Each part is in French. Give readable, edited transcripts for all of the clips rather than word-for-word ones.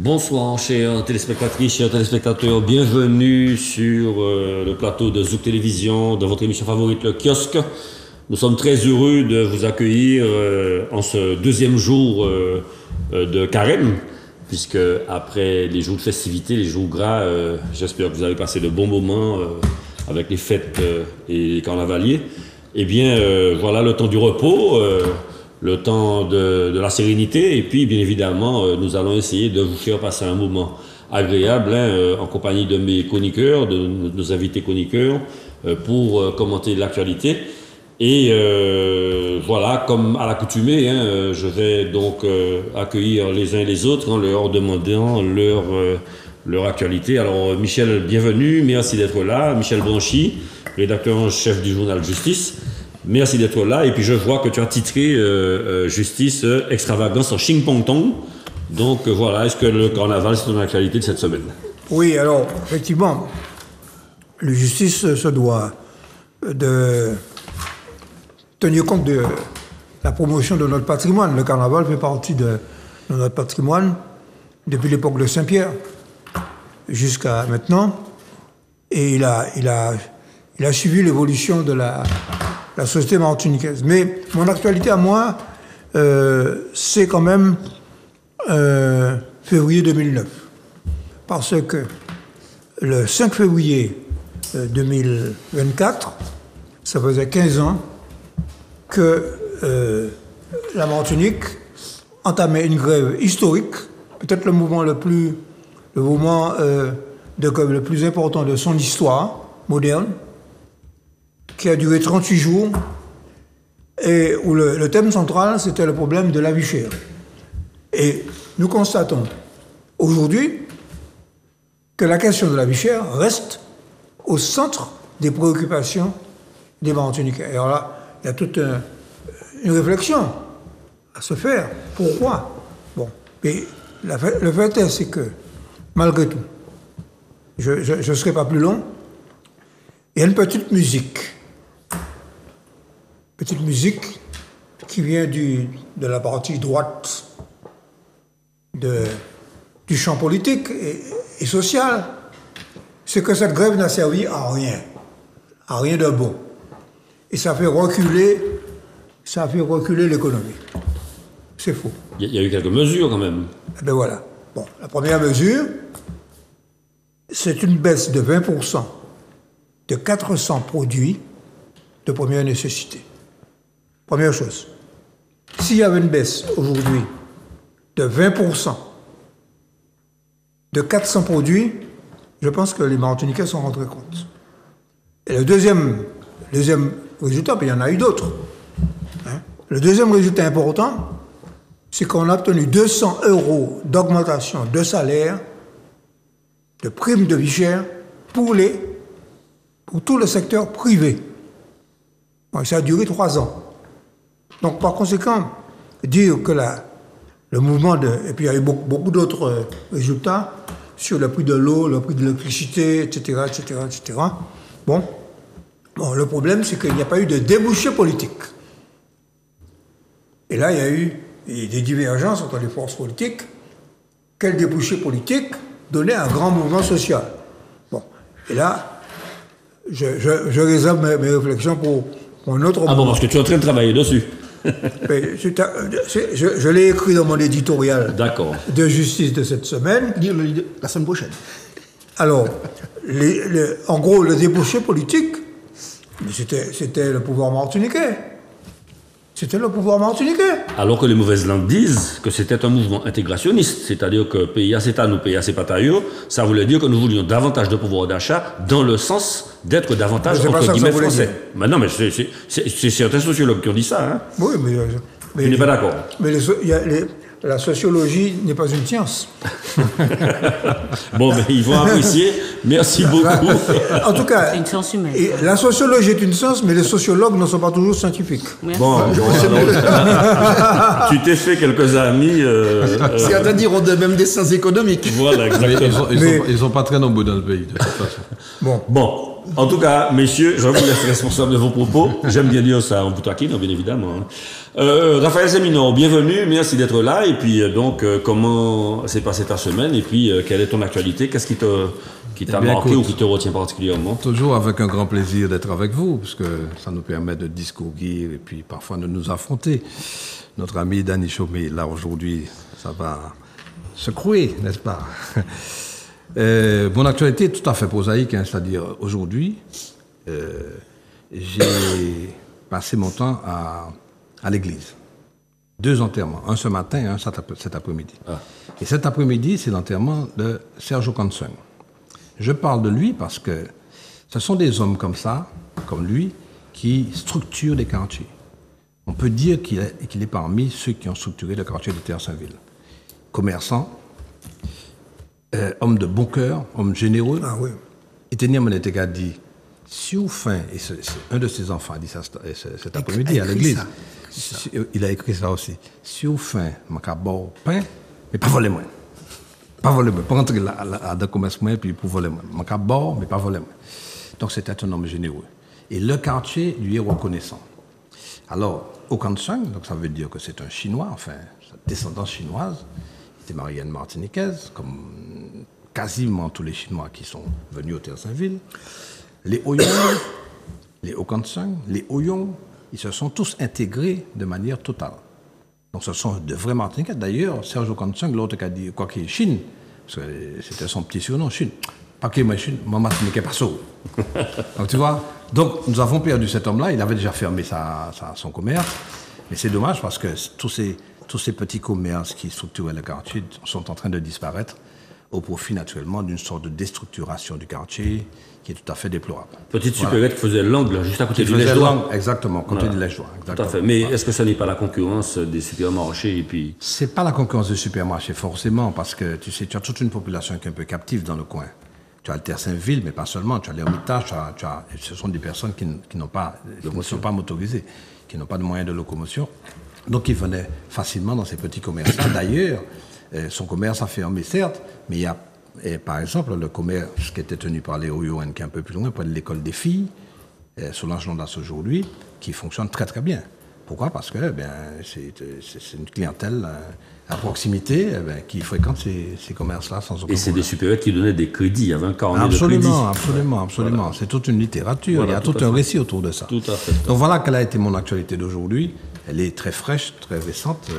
Bonsoir, chers téléspectatrices, chers téléspectateurs. Bienvenue sur le plateau de Zouk Télévision, de votre émission favorite, Le Kiosque. Nous sommes très heureux de vous accueillir en ce deuxième jour de carême, puisque après les jours de festivité, les jours gras, j'espère que vous avez passé de bons moments avec les fêtes et les carnavaliers. Eh bien, voilà le temps du repos. Le temps de la sérénité, et puis bien évidemment nous allons essayer de vous faire passer un moment agréable en compagnie de mes chroniqueurs, de nos invités chroniqueurs pour commenter l'actualité. Et voilà, comme à l'accoutumée, je vais donc accueillir les uns et les autres en leur demandant leur actualité. Alors Michel, bienvenue, merci d'être là. Michel Blanchy, rédacteur en chef du journal Justice. Merci d'être là. Et puis je vois que tu as titré Justice, extravagance en Ching Pong Tong. Donc voilà, est-ce que le carnaval c'est ton actualité de cette semaine? Oui, alors effectivement, le Justice se doit de tenir compte de la promotion de notre patrimoine. Le carnaval fait partie de notre patrimoine depuis l'époque de Saint-Pierre jusqu'à maintenant. Et il a suivi l'évolution de la société martiniquaise. Mais mon actualité à moi, c'est quand même février 2009. Parce que le 5 février 2024, ça faisait 15 ans que la Martinique entamait une grève historique, peut-être le mouvement le plus important de son histoire moderne, qui a duré 38 jours, et où le thème central, c'était le problème de la vie chère. Et nous constatons aujourd'hui que la question de la vie chère reste au centre des préoccupations des Martiniquais. Et alors là, il y a toute une réflexion à se faire. Pourquoi? Bon, mais le fait c'est que, malgré tout, je ne serai pas plus long, il y a une petite musique qui vient de la partie droite du champ politique et social, c'est que cette grève n'a servi à rien de bon. Et ça fait reculer l'économie. C'est faux. Il y a eu quelques mesures quand même. Eh bien voilà. Bon, la première mesure, c'est une baisse de 20% de 400 produits de première nécessité. Première chose, s'il y avait une baisse aujourd'hui de 20% de 400 produits, je pense que les Martiniquais s'en rendraient compte. Et le deuxième résultat, puis il y en a eu d'autres. Le deuxième résultat important, c'est qu'on a obtenu 200 € d'augmentation de salaire, de prime de vie chère pour tout le secteur privé. Bon, ça a duré 3 ans. Donc, par conséquent, dire que le mouvement et puis il y a eu beaucoup d'autres résultats sur le prix de l'eau, le prix de l'électricité, etc., etc., etc. Bon, le problème, c'est qu'il n'y a pas eu de débouché politique. Et là, il y a eu des divergences entre les forces politiques. Quel débouché politique donnait un grand mouvement social? Bon, et là, je réserve mes réflexions pour un autre moment. Ah bon, parce que tu es en train de travailler dessus. Je l'ai écrit dans mon éditorial de Justice de cette semaine. La semaine prochaine. Alors, en gros, le débouché politique, c'était le pouvoir martiniquais. C'était le pouvoir martiniquais. Alors que les mauvaises langues disent que c'était un mouvement intégrationniste, c'est-à-dire que pays à CETA, nous pays à CEPATAIO, ça voulait dire que nous voulions davantage de pouvoir d'achat dans le sens d'être davantage entre guillemets français. Mais non, mais c'est certains sociologues qui ont dit ça. Hein. Oui, mais tu n'es pas d'accord? Mais la sociologie n'est pas une science. Bon, mais ils vont apprécier. Merci beaucoup. En tout cas, une science humaine. La sociologie est une science, mais les sociologues ne sont pas toujours scientifiques. Bon, tu t'es fait quelques amis. Certains diront de même des sciences économiques. Voilà, exactement. Ils sont pas très nombreux dans le pays, de toute façon. Bon, en tout cas, messieurs, je vous laisse responsable de vos propos. J'aime bien dire ça en boutaquine, bien évidemment. Raphaël Zéminot, bienvenue, merci d'être là. Et puis, comment s'est passée ta semaine? Et puis, quelle est ton actualité? Qu'est-ce qui t'a marqué ou qui te retient particulièrement? Toujours avec un grand plaisir d'être avec vous, parce que ça nous permet de discourir et puis parfois de nous affronter. Notre ami Danny Chomé, là aujourd'hui, ça va secouer, n'est-ce pas? Mon actualité est tout à fait prosaïque, hein, c'est-à-dire aujourd'hui, j'ai passé mon temps à l'église. 2 enterrements, un ce matin et un cet après-midi. Ah. Et cet après-midi, c'est l'enterrement de Sergio Consung. Je parle de lui parce que ce sont des hommes comme ça, comme lui, qui structurent des quartiers. On peut dire qu'il est parmi ceux qui ont structuré le quartier de Terre-Saint-Ville. Commerçant, homme de bon cœur, homme généreux. Ah oui. Et Tenir Monetega dit, si vous faites, et c'est un de ses enfants a dit ça cet après-midi à l'église, il a écrit ça aussi, si vous faites, je vais pain, mais pas voler moi. Pas voler moi. Pas rentrer à dans commerce moi, puis pour voler moi. Je vais mais pas voler moi. Donc c'était un homme généreux. Et le quartier lui est reconnaissant. Alors, au Kansung, donc ça veut dire que c'est un Chinois, enfin, sa descendance chinoise, il était marié à une Martiniquaise, comme quasiment tous les Chinois qui sont venus au Terre-Saint-Ville. Les Oyong, les Okansung, les Oyong, ils se sont tous intégrés de manière totale. Donc ce sont de vrais Martiniquais. D'ailleurs, Serge Okansung, l'autre qui a dit quoi qu'il y ait Chine, parce que c'était son petit surnom, Chine. Pas qu'il y ait Chine, moi Martiniquais pas so. Donc tu vois, donc nous avons perdu cet homme-là, il avait déjà fermé son commerce, mais c'est dommage parce que tous ces petits commerces qui structuraient le quartier sont en train de disparaître au profit naturellement d'une sorte de déstructuration du quartier qui est tout à fait déplorable. Petite supérette qui faisait l'angle juste à côté du Lèche-Doigt. Exactement, côté du Lèche-Doigt. Tout à fait. Mais est-ce que ce n'est pas la concurrence des supermarchés et puis... C'est pas la concurrence des supermarchés forcément, parce que tu sais, tu as toute une population qui est un peu captive dans le coin. Tu as le Terre-Saint-Ville, mais pas seulement. Tu as l'Ermitage, ce sont des personnes qui ne sont pas motorisées, qui n'ont pas de moyens de locomotion. Donc ils venaient facilement dans ces petits commerces. D'ailleurs, son commerce a fermé, certes, mais il y a, par exemple, le commerce qui était tenu par les Oyong, qui est un peu plus loin, près de l'école des filles, Solange Londas aujourd'hui, qui fonctionne très très bien. Pourquoi? Parce que c'est une clientèle à proximité qui fréquente ces commerces-là sans aucun problème. Et c'est des supérettes qui donnaient des crédits, il y avait un carnet de crédits. Absolument. Voilà. C'est toute une littérature, voilà, il y a tout un récit autour de ça. Tout à fait. Donc voilà quelle a été mon actualité d'aujourd'hui. Elle est très fraîche, très récente,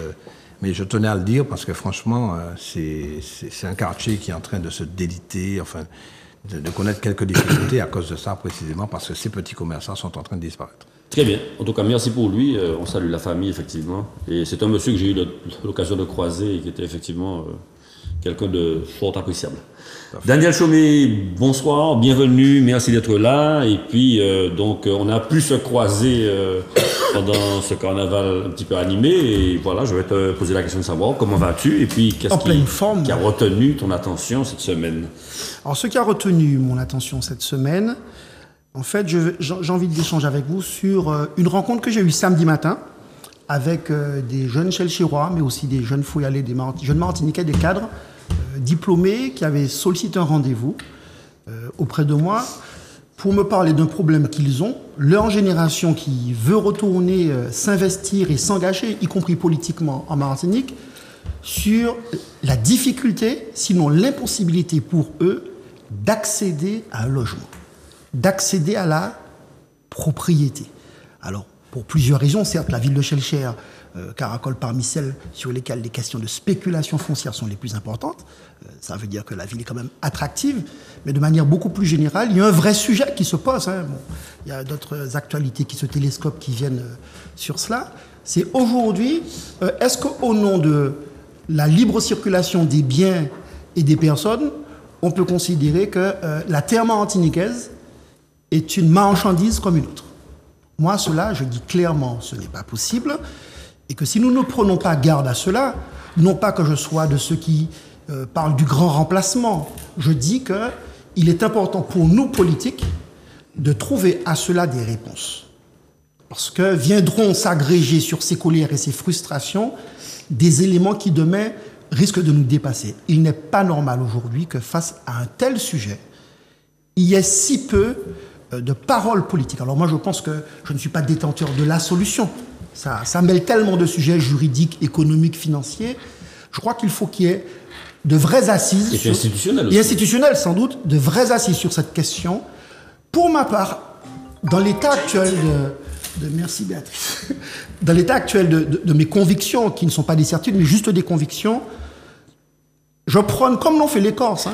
mais je tenais à le dire parce que franchement, c'est un quartier qui est en train de se déliter, enfin, de connaître quelques difficultés à cause de ça précisément, parce que ces petits commerçants sont en train de disparaître. Très bien. En tout cas, merci pour lui. On salue la famille, effectivement. Et c'est un monsieur que j'ai eu l'occasion de croiser et qui était effectivement quelqu'un de fort appréciable. Daniel Chomé, bonsoir, bienvenue, merci d'être là. Et puis, donc, on a pu se croiser pendant ce carnaval un petit peu animé. Et voilà, je vais te poser la question de savoir comment vas-tu et puis qu'est-ce qui a retenu ton attention cette semaine? Alors, ce qui a retenu mon attention cette semaine, en fait, j'ai envie d'échanger avec vous sur une rencontre que j'ai eue samedi matin avec des jeunes Chelchérois, mais aussi des jeunes Foyalais, des jeunes Martiniquais, des cadres diplômés qui avaient sollicité un rendez-vous auprès de moi pour me parler d'un problème qu'ils ont, leur génération qui veut retourner s'investir et s'engager, y compris politiquement en Martinique, sur la difficulté, sinon l'impossibilité pour eux d'accéder à un logement, d'accéder à la propriété. Alors, pour plusieurs raisons, certes, la ville de Chelcher caracole parmi celles sur lesquelles les questions de spéculation foncière sont les plus importantes. Ça veut dire que la ville est quand même attractive, mais de manière beaucoup plus générale, il y a un vrai sujet qui se pose. Bon, il y a d'autres actualités qui se télescopent, qui viennent sur cela. C'est aujourd'hui, est-ce qu'au nom de la libre circulation des biens et des personnes, on peut considérer que la terre martiniquaise est une marchandise comme une autre? Moi, cela, je dis clairement, ce n'est pas possible, et que si nous ne prenons pas garde à cela, non pas que je sois de ceux qui parlent du grand remplacement, je dis qu'il est important pour nous, politiques, de trouver à cela des réponses. Parce que viendront s'agréger sur ces colères et ces frustrations des éléments qui, demain, risquent de nous dépasser. Il n'est pas normal aujourd'hui que face à un tel sujet, il y ait si peu de parole politique. Alors moi, je pense que je ne suis pas détenteur de la solution. Ça mêle tellement de sujets juridiques, économiques, financiers. Je crois qu'il faut qu'il y ait de vraies assises. Et institutionnelles aussi. Et institutionnelles, sans doute, de vraies assises sur cette question. Pour ma part, dans l'état actuel merci Béatrice. Dans l'état actuel de mes convictions, qui ne sont pas des certitudes, mais juste des convictions, je prône, comme l'ont fait les Corses,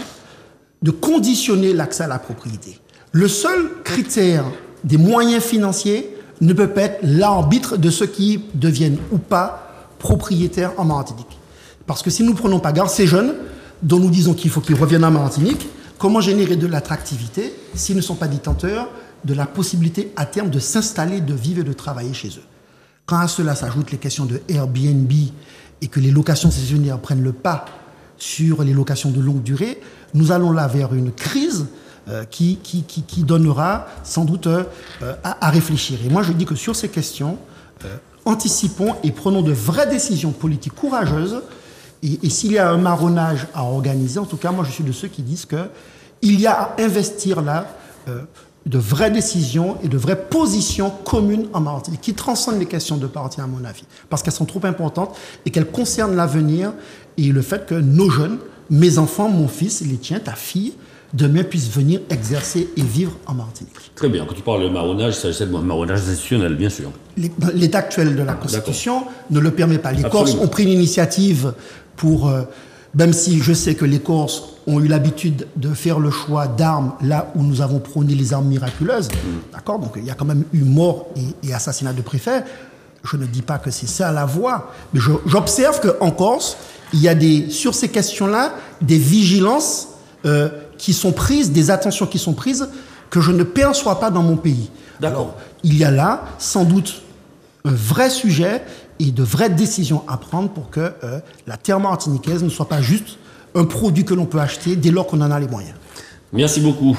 de conditionner l'accès à la propriété. Le seul critère des moyens financiers ne peut pas être l'arbitre de ceux qui deviennent ou pas propriétaires en Martinique. Parce que si nous ne prenons pas garde, ces jeunes, dont nous disons qu'il faut qu'ils reviennent en Martinique, comment générer de l'attractivité s'ils ne sont pas détenteurs de la possibilité à terme de s'installer, de vivre et de travailler chez eux? Quand à cela s'ajoutent les questions de Airbnb et que les locations saisonnières prennent le pas sur les locations de longue durée, nous allons là vers une crise qui donnera sans doute à réfléchir. Et moi, je dis que sur ces questions, anticipons et prenons de vraies décisions politiques courageuses. Et s'il y a un marronnage à organiser, en tout cas, moi, je suis de ceux qui disent qu'il y a à investir là de vraies décisions et de vraies positions communes en Martinique, qui transcendent les questions de parti, à mon avis, parce qu'elles sont trop importantes et qu'elles concernent l'avenir et le fait que nos jeunes, mes enfants, mon fils, les tiens, ta fille, demain puissent venir exercer et vivre en Martinique. Très bien. Quand tu parles de marronnage, il s'agit de marronnage institutionnel, bien sûr. L'état actuel de la Constitution ne le permet pas. Les Corses ont pris une initiative pour, même si je sais que les Corses ont eu l'habitude de faire le choix d'armes là où nous avons prôné les armes miraculeuses, d'accord, donc il y a quand même eu mort et assassinat de préfets. Je ne dis pas que c'est ça la voie, mais j'observe qu'en Corse, il y a sur ces questions-là des vigilances qui sont prises, des attentions qui sont prises que je ne perçois pas dans mon pays. D'accord. Alors, il y a là sans doute un vrai sujet et de vraies décisions à prendre pour que la terre martiniquaise ne soit pas juste un produit que l'on peut acheter dès lors qu'on en a les moyens. Merci beaucoup.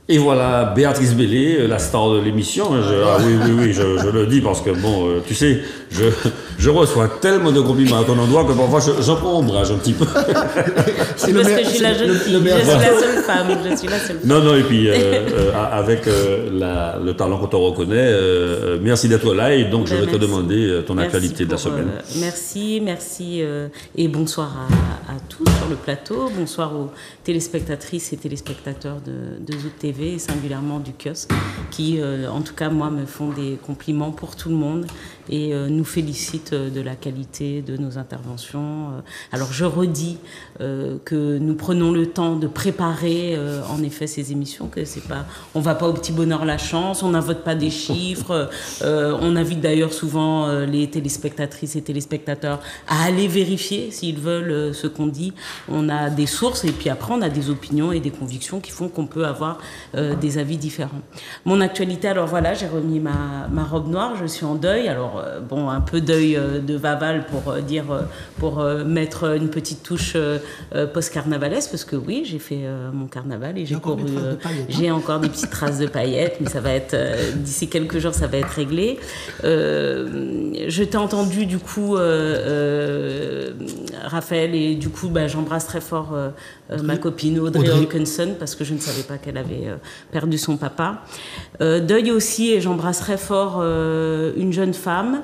Et voilà, Béatrice Bellé, la star de l'émission. Oui, je le dis parce que, bon, tu sais, je reçois tellement de compliments à ton endroit que parfois j'en prends ombrage un petit peu. C'est parce que je suis la jeune fille, je suis la seule femme, je suis la seule femme. Non, et puis avec le talent qu'on te reconnaît, merci d'être là et donc je vais te demander ton actualité de la semaine. Merci et bonsoir à tous sur le plateau, bonsoir aux téléspectatrices et téléspectateurs de Zouk TV et singulièrement du kiosque qui, en tout cas moi, me font des compliments pour tout le monde et nous félicitent de la qualité de nos interventions. Alors je redis que nous prenons le temps de préparer en effet ces émissions, que c'est pas, on va pas au petit bonheur la chance, on n'invote pas des chiffres, on invite d'ailleurs souvent les téléspectatrices et téléspectateurs à aller vérifier s'ils veulent ce qu'on dit. On a des sources et puis après on a des opinions et des convictions qui font qu'on peut avoir des avis différents. Mon actualité, alors voilà, j'ai remis ma robe noire, je suis en deuil, alors bon, un peu deuil de Vaval pour mettre une petite touche post-carnavalesque, parce que oui, j'ai fait mon carnaval et j'ai couru, j'ai encore des petites traces de paillettes, mais ça va être, d'ici quelques jours, ça va être réglé. Je t'ai entendu du coup, Raphaël, et du coup, j'embrasse très fort ma copine Audrey Hawkinson, parce que je ne savais pas qu'elle avait perdu son papa. Deuil aussi, et j'embrasserai fort une jeune femme,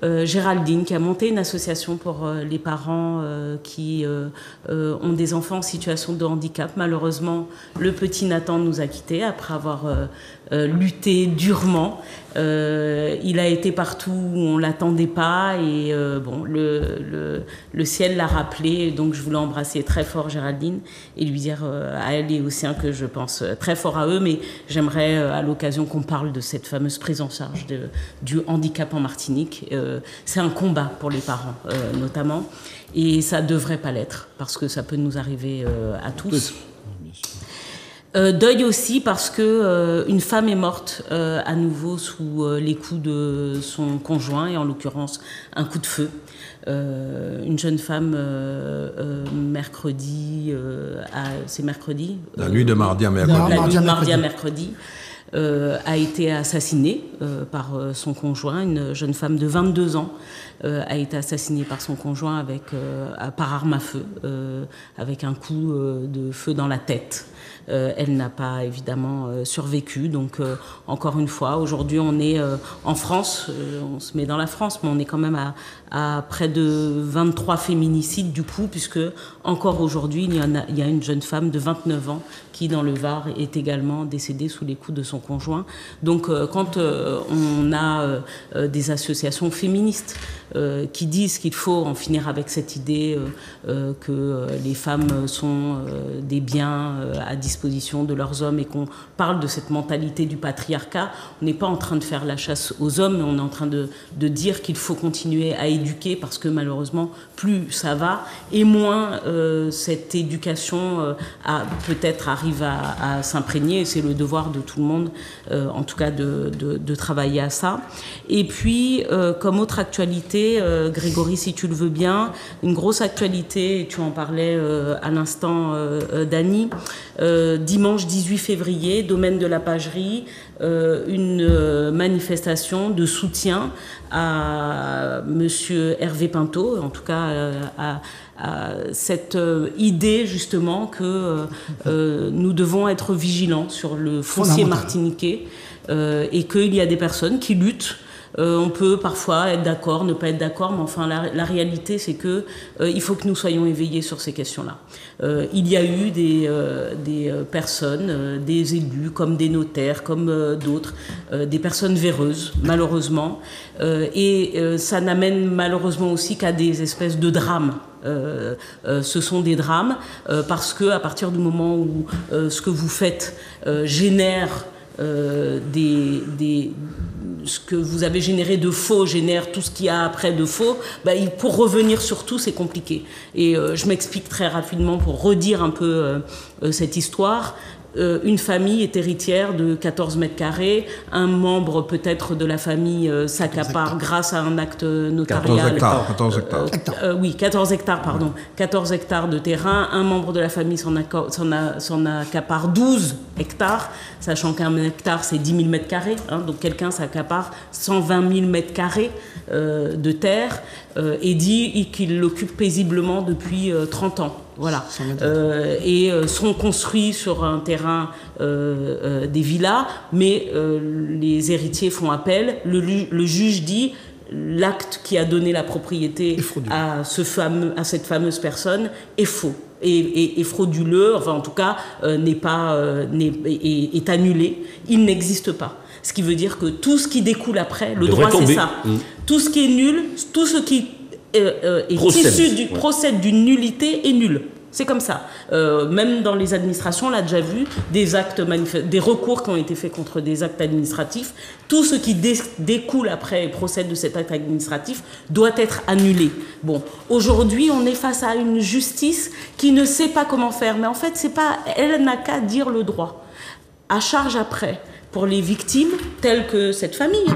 Géraldine, qui a monté une association pour les parents qui ont des enfants en situation de handicap. Malheureusement, le petit Nathan nous a quittés après avoir lutté durement. Il a été partout où on ne l'attendait pas et bon, le ciel l'a rappelé. Donc je voulais embrasser très fort Géraldine et lui dire à elle et aux siens que je pense très fort à eux, mais j'aimerais à l'occasion qu'on parle de cette fameuse prise en charge du handicap en Martinique. C'est un combat pour les parents notamment, et ça ne devrait pas l'être parce que ça peut nous arriver à tous. Deuil aussi parce que une femme est morte à nouveau sous les coups de son conjoint, et en l'occurrence un coup de feu. Une jeune femme mercredi, c'est mercredi, la nuit de mardi à mercredi. Mardi à mercredi. a été assassinée par son conjoint. Une jeune femme de 22 ans a été assassinée par son conjoint par arme à feu, avec un coup de feu dans la tête. Elle n'a pas évidemment survécu. Donc encore une fois, aujourd'hui on est en France, on se met dans la France, mais on est quand même à près de 23 féminicides du coup, puisque encore aujourd'hui il y a une jeune femme de 29 ans qui dans le Var est également décédée sous les coups de son conjoint. Donc quand on a des associations féministes qui disent qu'il faut en finir avec cette idée que les femmes sont des biens à disposition de leurs hommes et qu'on parle de cette mentalité du patriarcat, on n'est pas en train de faire la chasse aux hommes, mais on est en train de dire qu'il faut continuer à éduquer parce que malheureusement plus ça va et moins cette éducation peut-être arrive à s'imprégner. C'est le devoir de tout le monde en tout cas de travailler à ça. Et puis comme autre actualité, Grégory, si tu le veux bien, une grosse actualité, et tu en parlais à l'instant, Dany, dimanche 18 février, domaine de la Pagerie, une manifestation de soutien à Monsieur Hervé Pinto, en tout cas à cette idée justement que nous devons être vigilants sur le foncier martiniquais et qu'il y a des personnes qui luttent. On peut parfois être d'accord, ne pas être d'accord, mais enfin la réalité c'est que il faut que nous soyons éveillés sur ces questions-là. Il y a eu des personnes, des élus, comme des notaires, comme d'autres, des personnes véreuses, malheureusement, et ça n'amène malheureusement aussi qu'à des espèces de drames. Ce sont des drames parce que à partir du moment où ce que vous faites génère ce que vous avez généré de faux génère tout ce qu'il y a après de faux, pour revenir sur tout, c'est compliqué. Et je m'explique très rapidement pour redire un peu cette histoire. Une famille est héritière de 14 mètres carrés, un membre peut-être de la famille s'accapare grâce à un acte notarial. 14 hectares. Oui, 14 hectares, pardon. 14 hectares de terrain, un membre de la famille s'en accapare 12 hectares, sachant qu'un hectare c'est 10 000 mètres carrés, hein, donc quelqu'un s'accapare 120 000 mètres carrés de terre et dit qu'il l'occupe paisiblement depuis 30 ans. Voilà. Et sont construits sur un terrain des villas, mais les héritiers font appel. Le juge dit l'acte qui a donné la propriété à cette fameuse personne est faux. Et frauduleux, enfin en tout cas est annulé. Il n'existe pas. Ce qui veut dire que tout ce qui découle après, le droit c'est ça. Tout ce qui est nul, tout ce qui procède d'une nullité est nul. C'est comme ça. Même dans les administrations, on l'a déjà vu, des recours qui ont été faits contre des actes administratifs. Tout ce qui découle après et procède de cet acte administratif doit être annulé. Bon, aujourd'hui, on est face à une justice qui ne sait pas comment faire. Mais en fait, elle n'a qu'à dire le droit. À charge après, pour les victimes, telles que cette famille,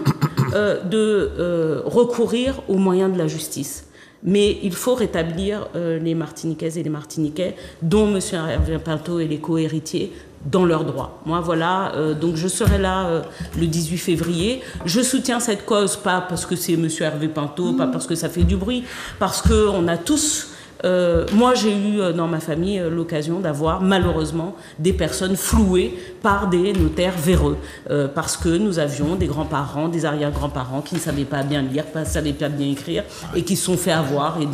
de recourir aux moyens de la justice. Mais il faut rétablir les Martiniquaises et les Martiniquais, dont M. Hervé Pinto et les co-héritiers, dans leurs droits. Moi, voilà, donc je serai là le 18 février. Je soutiens cette cause, pas parce que c'est M. Hervé Pinto, pas parce que ça fait du bruit, parce qu'on a tous... moi, j'ai eu dans ma famille l'occasion d'avoir malheureusement des personnes flouées par des notaires véreux parce que nous avions des grands-parents, des arrière-grands-parents qui ne savaient pas bien lire, ne savaient pas bien écrire et qui se sont fait avoir et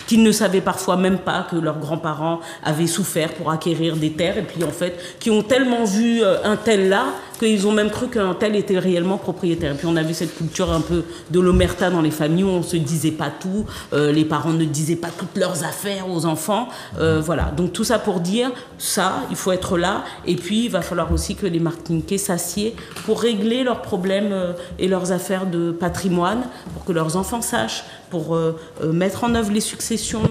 qui ne savaient parfois même pas que leurs grands-parents avaient souffert pour acquérir des terres et puis en fait qui ont tellement vu un tel là qu'ils ont même cru qu'un tel était réellement propriétaire. Et puis on avait cette culture un peu de l'omerta dans les familles où on ne se disait pas tout, les parents ne disaient pas toutes leurs affaires aux enfants. Voilà, donc tout ça pour dire, ça, il faut être là. Et puis il va falloir aussi que les Martiniquais s'assiedent pour régler leurs problèmes et leurs affaires de patrimoine, pour que leurs enfants sachent, pour mettre en œuvre les successions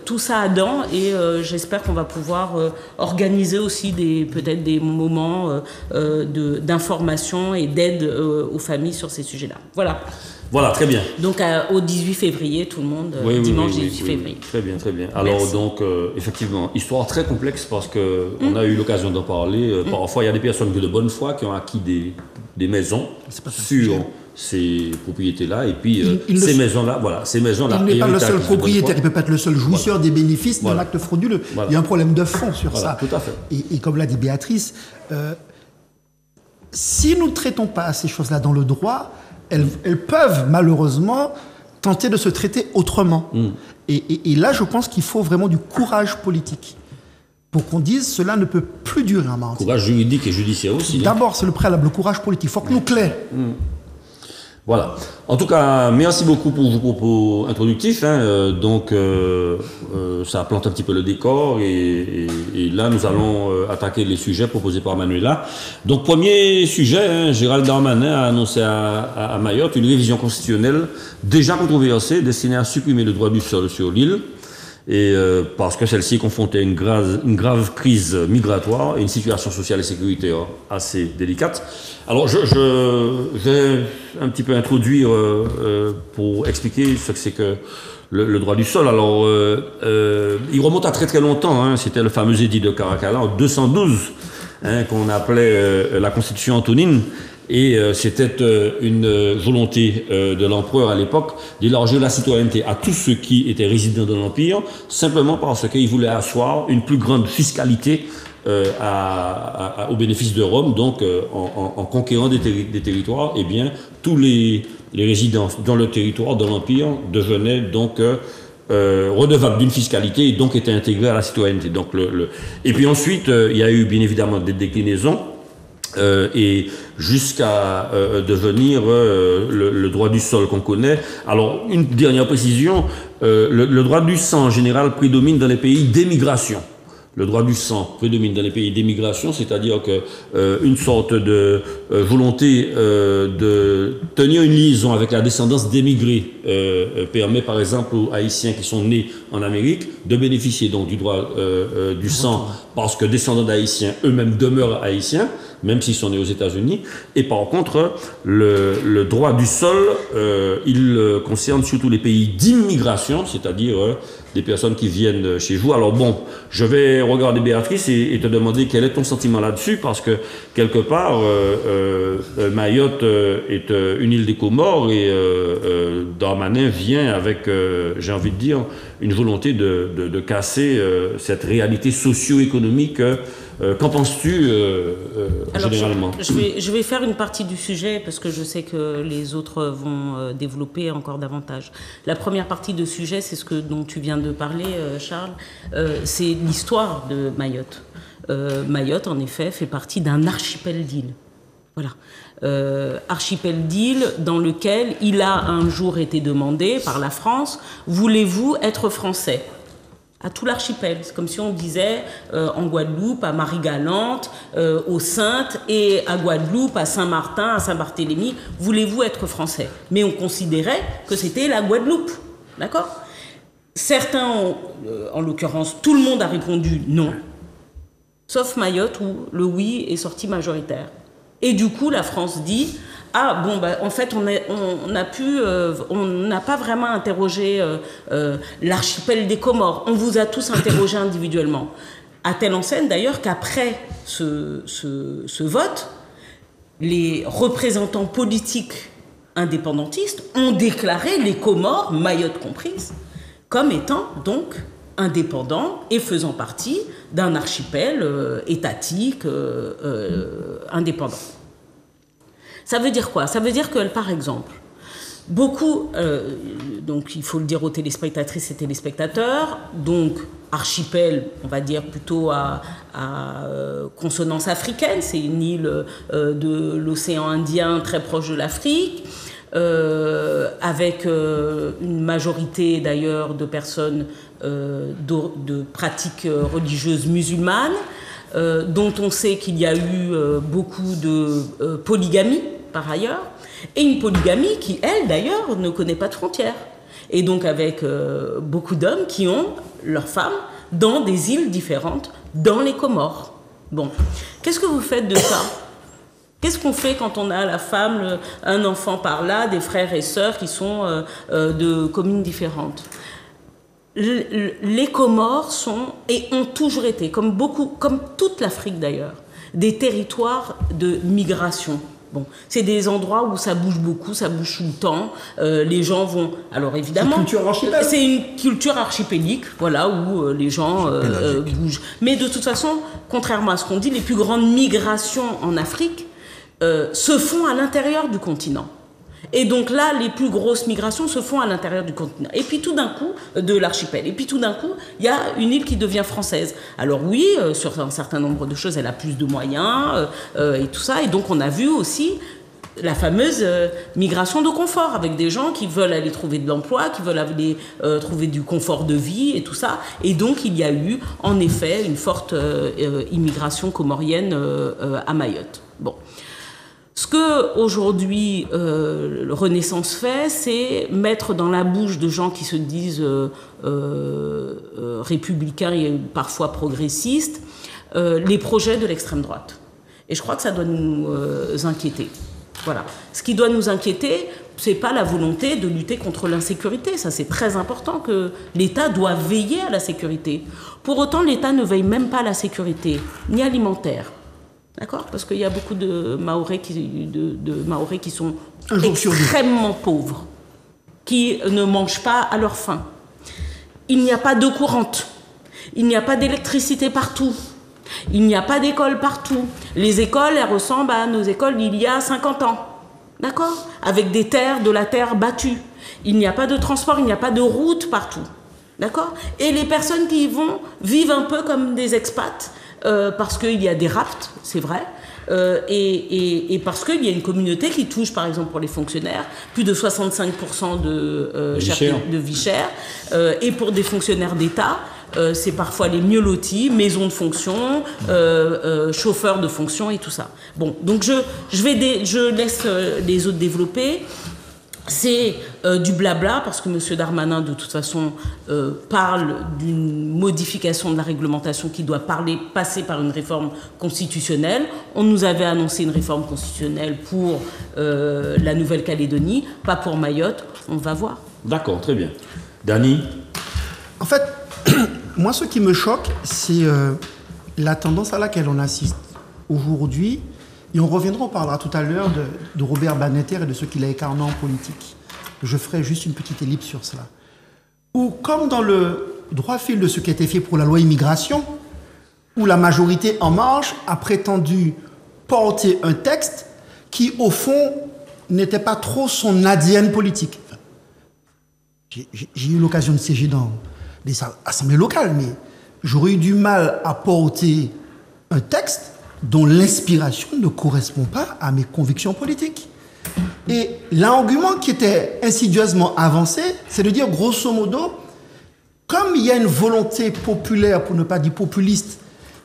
tout ça à dents et j'espère qu'on va pouvoir organiser aussi peut-être des moments d'information et d'aide aux familles sur ces sujets-là. Voilà. Voilà, très bien. Donc au 18 février, tout le monde, dimanche 18 février. Très bien, très bien. Alors Merci. donc, effectivement, histoire très complexe parce qu'on a eu l'occasion d'en parler. Parfois, il y a des personnes de bonne foi qui ont acquis des maisons sur ces propriétés-là et puis ces maisons-là, voilà, ces maisons-là. Il n'est pas le seul propriétaire, il ne peut pas être le seul jouisseur des bénéfices d'un acte frauduleux. Voilà. Il y a un problème de fond sur ça. Tout à fait. Et comme l'a dit Béatrice, si nous ne traitons pas ces choses-là dans le droit, elles peuvent malheureusement tenter de se traiter autrement. Et là, je pense qu'il faut vraiment du courage politique pour qu'on dise cela ne peut plus durer en Martinique. Courage juridique et judiciaire aussi. D'abord, c'est le préalable, le courage politique. Il faut que nous clair. Voilà. En tout cas, merci beaucoup pour vos propos introductifs. Donc, ça plante un petit peu le décor et là, nous allons attaquer les sujets proposés par Manuela. Donc, premier sujet, Gérald Darmanin a annoncé à Mayotte une révision constitutionnelle déjà controversée destinée à supprimer le droit du sol sur l'île. Et parce que celle-ci est confrontée à une grave crise migratoire et une situation sociale et sécuritaire assez délicate. Alors, je vais un petit peu introduire pour expliquer ce que c'est que le droit du sol. Alors, il remonte à très très longtemps. C'était le fameux édit de Caracalla en 212 qu'on appelait la Constitution antonine. Et c'était une volonté de l'empereur à l'époque d'élargir la citoyenneté à tous ceux qui étaient résidents de l'Empire, simplement parce qu'il voulait asseoir une plus grande fiscalité au bénéfice de Rome. Donc, en conquérant des territoires, eh bien, tous les résidents dans le territoire de l'Empire devenaient donc redevables d'une fiscalité et donc étaient intégrés à la citoyenneté. Donc, et puis ensuite, il y a eu bien évidemment des déclinaisons. Et jusqu'à devenir le droit du sol qu'on connaît. Alors, une dernière précision, le droit du sang en général prédomine dans les pays d'émigration. Le droit du sang prédomine dans les pays d'émigration, c'est-à-dire que une sorte de volonté de tenir une liaison avec la descendance d'émigrés permet par exemple aux Haïtiens qui sont nés en Amérique de bénéficier donc du droit du sang parce que descendants d'Haïtiens eux-mêmes demeurent Haïtiens, même s'ils sont nés aux États-Unis. Et par contre, le droit du sol, il concerne surtout les pays d'immigration, c'est-à-dire des personnes qui viennent chez vous. Alors bon, je vais regarder Béatrice et te demander quel est ton sentiment là-dessus, parce que quelque part, Mayotte est une île des Comores et Darmanin vient avec, j'ai envie de dire, une volonté de casser cette réalité socio-économique. Qu'en penses-tu généralement? Je vais faire une partie du sujet parce que je sais que les autres vont développer encore davantage. La première partie du sujet, c'est ce dont tu viens de parler, Charles, c'est l'histoire de Mayotte. Mayotte, en effet, fait partie d'un archipel d'îles. Voilà. Archipel d'îles dans lequel il a un jour été demandé par la France, voulez-vous être français ? À tout l'archipel. C'est comme si on disait en Guadeloupe, à Marie-Galante, aux Saintes, et à Guadeloupe, à Saint-Martin, à Saint-Barthélemy, voulez-vous être français? Mais on considérait que c'était la Guadeloupe. D'accord? Certains ont, en l'occurrence, tout le monde a répondu non, sauf Mayotte où le oui est sorti majoritaire. Et du coup, la France dit... Ah bon, bah, en fait, on n'a pas vraiment interrogé l'archipel des Comores. On vous a tous interrogé individuellement. À telle enseigne d'ailleurs qu'après ce vote, les représentants politiques indépendantistes ont déclaré les Comores, Mayotte comprise, comme étant donc indépendants et faisant partie d'un archipel étatique indépendant. Ça veut dire quoi? Ça veut dire que, par exemple, beaucoup, donc il faut le dire aux téléspectatrices et téléspectateurs, donc archipel, on va dire plutôt à consonance africaine, c'est une île de l'océan Indien très proche de l'Afrique, avec une majorité d'ailleurs de personnes de pratiques religieuses musulmanes, dont on sait qu'il y a eu beaucoup de polygamie par ailleurs, et une polygamie qui, elle d'ailleurs, ne connaît pas de frontières. Et donc avec beaucoup d'hommes qui ont leurs femmes dans des îles différentes, dans les Comores. Bon, qu'est-ce que vous faites de ça? Qu'est-ce qu'on fait quand on a la femme, un enfant par là, des frères et sœurs qui sont de communes différentes? Les Comores sont et ont toujours été, comme toute l'Afrique d'ailleurs, des territoires de migration. Bon, c'est des endroits où ça bouge beaucoup, ça bouge tout le temps. Les gens vont. Alors évidemment, c'est une culture archipélique, voilà, où les gens bougent. Mais de toute façon, contrairement à ce qu'on dit, les plus grandes migrations en Afrique se font à l'intérieur du continent. Et donc là, les plus grosses migrations se font à l'intérieur du continent. Et puis tout d'un coup, de l'archipel. Et puis tout d'un coup, il y a une île qui devient française. Alors oui, sur un certain nombre de choses, elle a plus de moyens et tout ça. Et donc on a vu aussi la fameuse migration de confort, avec des gens qui veulent aller trouver de l'emploi, qui veulent aller trouver du confort de vie et tout ça. Et donc il y a eu en effet une forte immigration comorienne à Mayotte. Bon. Ce que aujourd'hui Renaissance fait, c'est mettre dans la bouche de gens qui se disent républicains et parfois progressistes les projets de l'extrême droite. Et je crois que ça doit nous inquiéter. Voilà. Ce qui doit nous inquiéter, c'est pas la volonté de lutter contre l'insécurité. Ça, c'est très important que l'État doit veiller à la sécurité. Pour autant, l'État ne veille même pas à la sécurité, ni alimentaire. D'accord? Parce qu'il y a beaucoup de Mahorais qui sont extrêmement pauvres, qui ne mangent pas à leur faim. Il n'y a pas d'eau courante. Il n'y a pas d'électricité partout. Il n'y a pas d'école partout. Les écoles, elles ressemblent à nos écoles d'il y a 50 ans. D'accord? Avec de la terre battue. Il n'y a pas de transport, il n'y a pas de route partout. D'accord? Et les personnes qui y vont vivent un peu comme des expats. Parce qu'il y a des rapts, c'est vrai, et parce qu'il y a une communauté qui touche, par exemple pour les fonctionnaires, plus de 65% de vie chère, et pour des fonctionnaires d'État, c'est parfois les mieux lotis, maisons de fonction, chauffeurs de fonction et tout ça. Bon, donc je laisse les autres développer. C'est du blabla, parce que M. Darmanin, de toute façon, parle d'une modification de la réglementation qui doit passer par une réforme constitutionnelle. On nous avait annoncé une réforme constitutionnelle pour la Nouvelle-Calédonie, pas pour Mayotte. On va voir. D'accord, très bien. Dany? En fait, moi, ce qui me choque, c'est la tendance à laquelle on assiste aujourd'hui. Et on parlera tout à l'heure de Robert Badinter et de ce qu'il a incarné en politique. Je ferai juste une petite ellipse sur cela. Ou comme dans le droit fil de ce qui a été fait pour la loi immigration, où la majorité En Marche a prétendu porter un texte qui, au fond, n'était pas trop son ADN politique. J'ai eu l'occasion de siéger dans des assemblées locales, mais j'aurais eu du mal à porter un texte dont l'inspiration ne correspond pas à mes convictions politiques. Et l'argument qui était insidieusement avancé, c'est de dire, grosso modo, comme il y a une volonté populaire, pour ne pas dire populiste,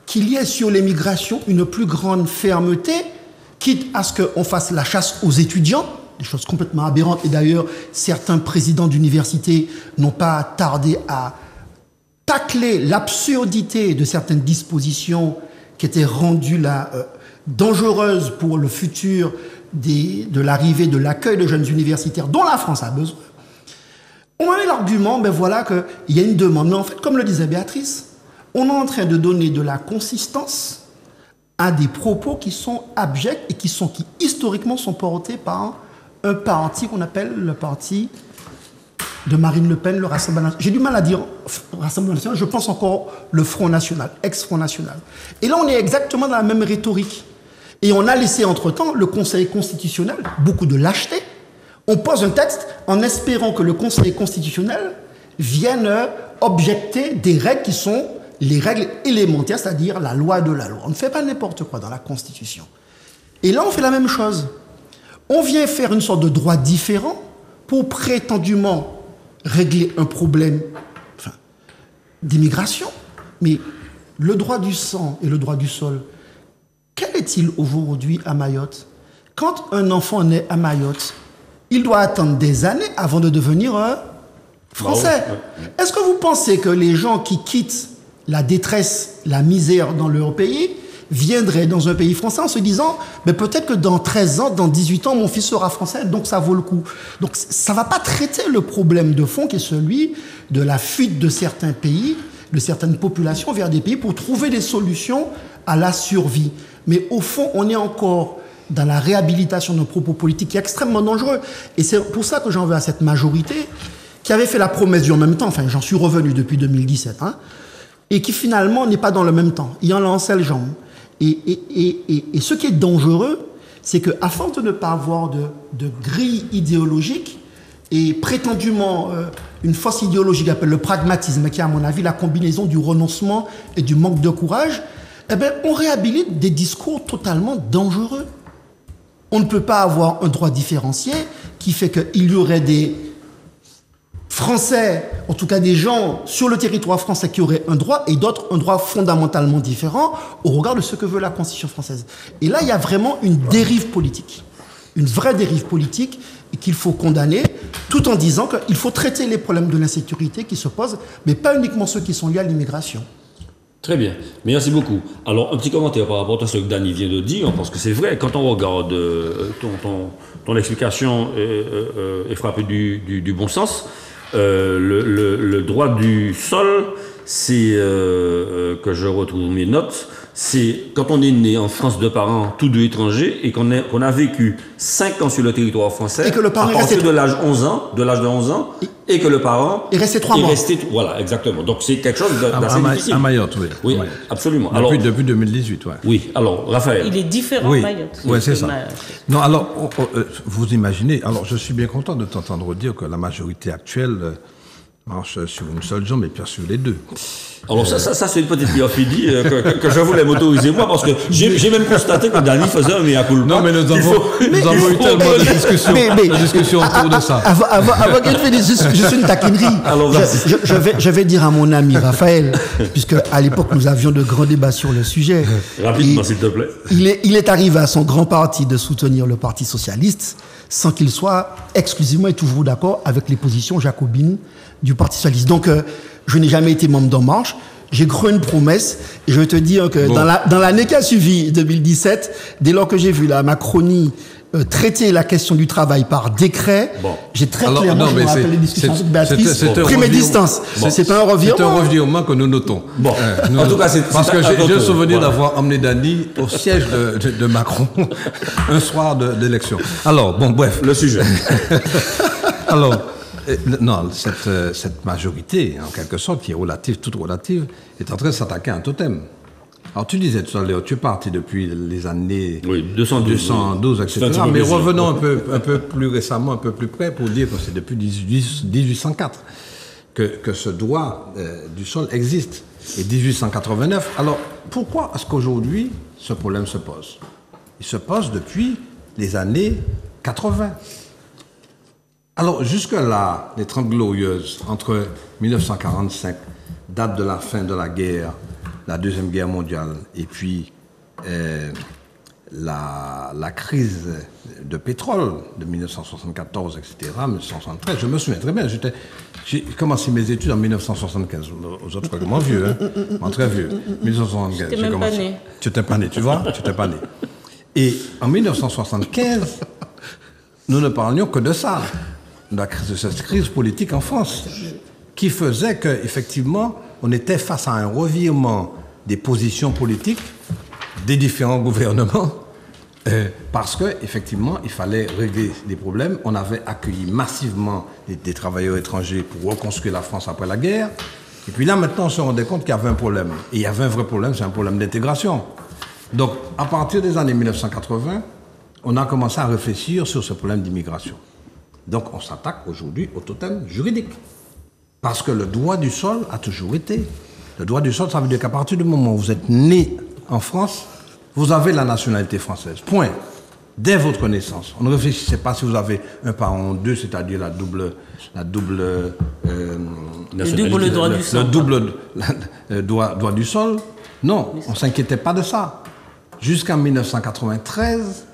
qu'il y ait sur l'immigration une plus grande fermeté, quitte à ce qu'on fasse la chasse aux étudiants, des choses complètement aberrantes. Et d'ailleurs, certains présidents d'université n'ont pas tardé à tacler l'absurdité de certaines dispositions qui étaient rendues là, dangereuses pour le futur de l'arrivée, de l'accueil de jeunes universitaires dont la France a besoin. On avait l'argument, ben voilà, qu'il y a une demande. Mais en fait, comme le disait Béatrice, on est en train de donner de la consistance à des propos qui sont abjects et qui historiquement sont portés par un parti qu'on appelle le parti de Marine Le Pen, le Rassemblement National. J'ai du mal à dire Rassemblement National, je pense encore le Front National, ex-Front National. Et là, on est exactement dans la même rhétorique. Et on a laissé entre-temps le Conseil constitutionnel, beaucoup de lâcheté. On pose un texte en espérant que le Conseil constitutionnel vienne objecter des règles qui sont les règles élémentaires, c'est-à-dire la loi de la loi. On ne fait pas n'importe quoi dans la Constitution. Et là, on fait la même chose. On vient faire une sorte de droit différent pour prétendument régler un problème d'immigration. Mais le droit du sang et le droit du sol, quel est-il aujourd'hui à Mayotte? Quand un enfant naît à Mayotte, il doit attendre des années avant de devenir français. Est-ce que vous pensez que les gens qui quittent la détresse, la misère dans leur pays viendraient dans un pays français en se disant mais peut-être que dans 13 ans, dans 18 ans, mon fils sera français, donc ça vaut le coup. Donc ça ne va pas traiter le problème de fond qui est celui de la fuite de certains pays, de certaines populations vers des pays pour trouver des solutions à la survie. Mais au fond, on est encore dans la réhabilitation d'un propos politique qui est extrêmement dangereux. Et c'est pour ça que j'en veux à cette majorité qui avait fait la promesse du en même temps, enfin j'en suis revenu depuis 2017, et qui finalement n'est pas dans le même temps. Il en lançait le jambes. Et ce qui est dangereux, c'est qu'à force de ne pas avoir de grille idéologique et prétendument une force idéologique appelle le pragmatisme, qui est à mon avis la combinaison du renoncement et du manque de courage, eh bien, on réhabilite des discours totalement dangereux. On ne peut pas avoir un droit différencié qui fait qu'il y aurait des Français, en tout cas des gens sur le territoire français qui auraient un droit et d'autres un droit fondamentalement différent au regard de ce que veut la Constitution française. Et là, il y a vraiment une dérive politique, une vraie dérive politique qu'il faut condamner, tout en disant qu'il faut traiter les problèmes de l'insécurité qui se posent, mais pas uniquement ceux qui sont liés à l'immigration. Très bien, merci beaucoup. Alors, un petit commentaire par rapport à ce que Danny vient de dire, parce que c'est vrai, quand on regarde ton explication est frappée du bon sens. Le droit du sol, c'est que je retrouve mes notes, c'est quand on est né en France de parents tous deux étrangers et qu'on a vécu 5 ans sur le territoire français, et que le parent à partir de l'âge de 11 ans, et que le parent est resté 3 mois. Voilà, exactement. Donc c'est quelque chose d'assez difficile. À Mayotte, oui. Oui, absolument. Depuis 2018, oui. Oui, alors Raphaël. Il est différent à Mayotte. Oui, c'est ça. Non, alors, vous imaginez, alors je suis bien content de t'entendre dire que la majorité actuelle marche sur une seule jambe et puis sur les deux. Alors ça c'est une petite perfidie que je voulais m'autoriser moi, parce que j'ai même constaté que Danny faisait un mea culpa. Non, mais nous avons eu tellement de discussions autour de ça. Avant qu'elle finisse, juste une taquinerie. Alors, je vais dire à mon ami Raphaël, puisque à l'époque nous avions de grands débats sur le sujet. Rapidement, s'il te plaît. Il est arrivé à son grand parti de soutenir le Parti socialiste sans qu'il soit exclusivement et toujours d'accord avec les positions jacobines du Parti socialiste. Donc, je n'ai jamais été membre d'En Marche. J'ai cru une promesse. Et je vais te dire que dans l'année qui a suivi, 2017, dès lors que j'ai vu la Macronie traiter la question du travail par décret, j'ai très clairement, je me rappelle les discussions avec Béatrice, pris mes distances. C'est pas un revirement. C'est un revirement que nous notons. En tout cas, parce que j'ai le souvenir d'avoir emmené Danny au siège de Macron un soir d'élection. Alors, bref. Le sujet. Alors, non, cette majorité, en quelque sorte, qui est relative, toute relative, est en train de s'attaquer à un totem. Alors, tu disais tout à l'heure, tu es parti depuis les années 212, etc. Mais revenons un peu plus récemment, un peu plus près, pour dire que c'est depuis 1804 que ce droit du sol existe. Et 1889. Alors, pourquoi est-ce qu'aujourd'hui, ce problème se pose? Il se pose depuis les années 80. Alors, jusque-là, les 30 glorieuses, entre 1945, date de la fin de la guerre, la Deuxième Guerre mondiale, et puis la crise de pétrole de 1974, etc., 1973, je me souviens très bien, j'ai commencé mes études en 1975, aux autres, vraiment vieux, très vieux, 1975. Tu n'étais même pas né. Tu n'étais pas né, tu vois, tu n'étais pas né. Et en 1975, nous ne parlions que de ça, de cette crise politique en France, qui faisait qu'effectivement, on était face à un revirement des positions politiques des différents gouvernements, parce qu'effectivement, il fallait régler des problèmes. On avait accueilli massivement des travailleurs étrangers pour reconstruire la France après la guerre. Et puis là, maintenant, on se rendait compte qu'il y avait un problème. Et il y avait un vrai problème, c'est un problème d'intégration. Donc, à partir des années 1980, on a commencé à réfléchir sur ce problème d'immigration. Donc, on s'attaque aujourd'hui au totem juridique. Parce que le droit du sol a toujours été. Le droit du sol, ça veut dire qu'à partir du moment où vous êtes né en France, vous avez la nationalité française. Point. Dès votre naissance. On ne réfléchissait pas si vous avez un parent ou deux, c'est-à-dire le double droit du sol. Le double droit du sol. Non, on ne s'inquiétait pas de ça. Jusqu'en 1993,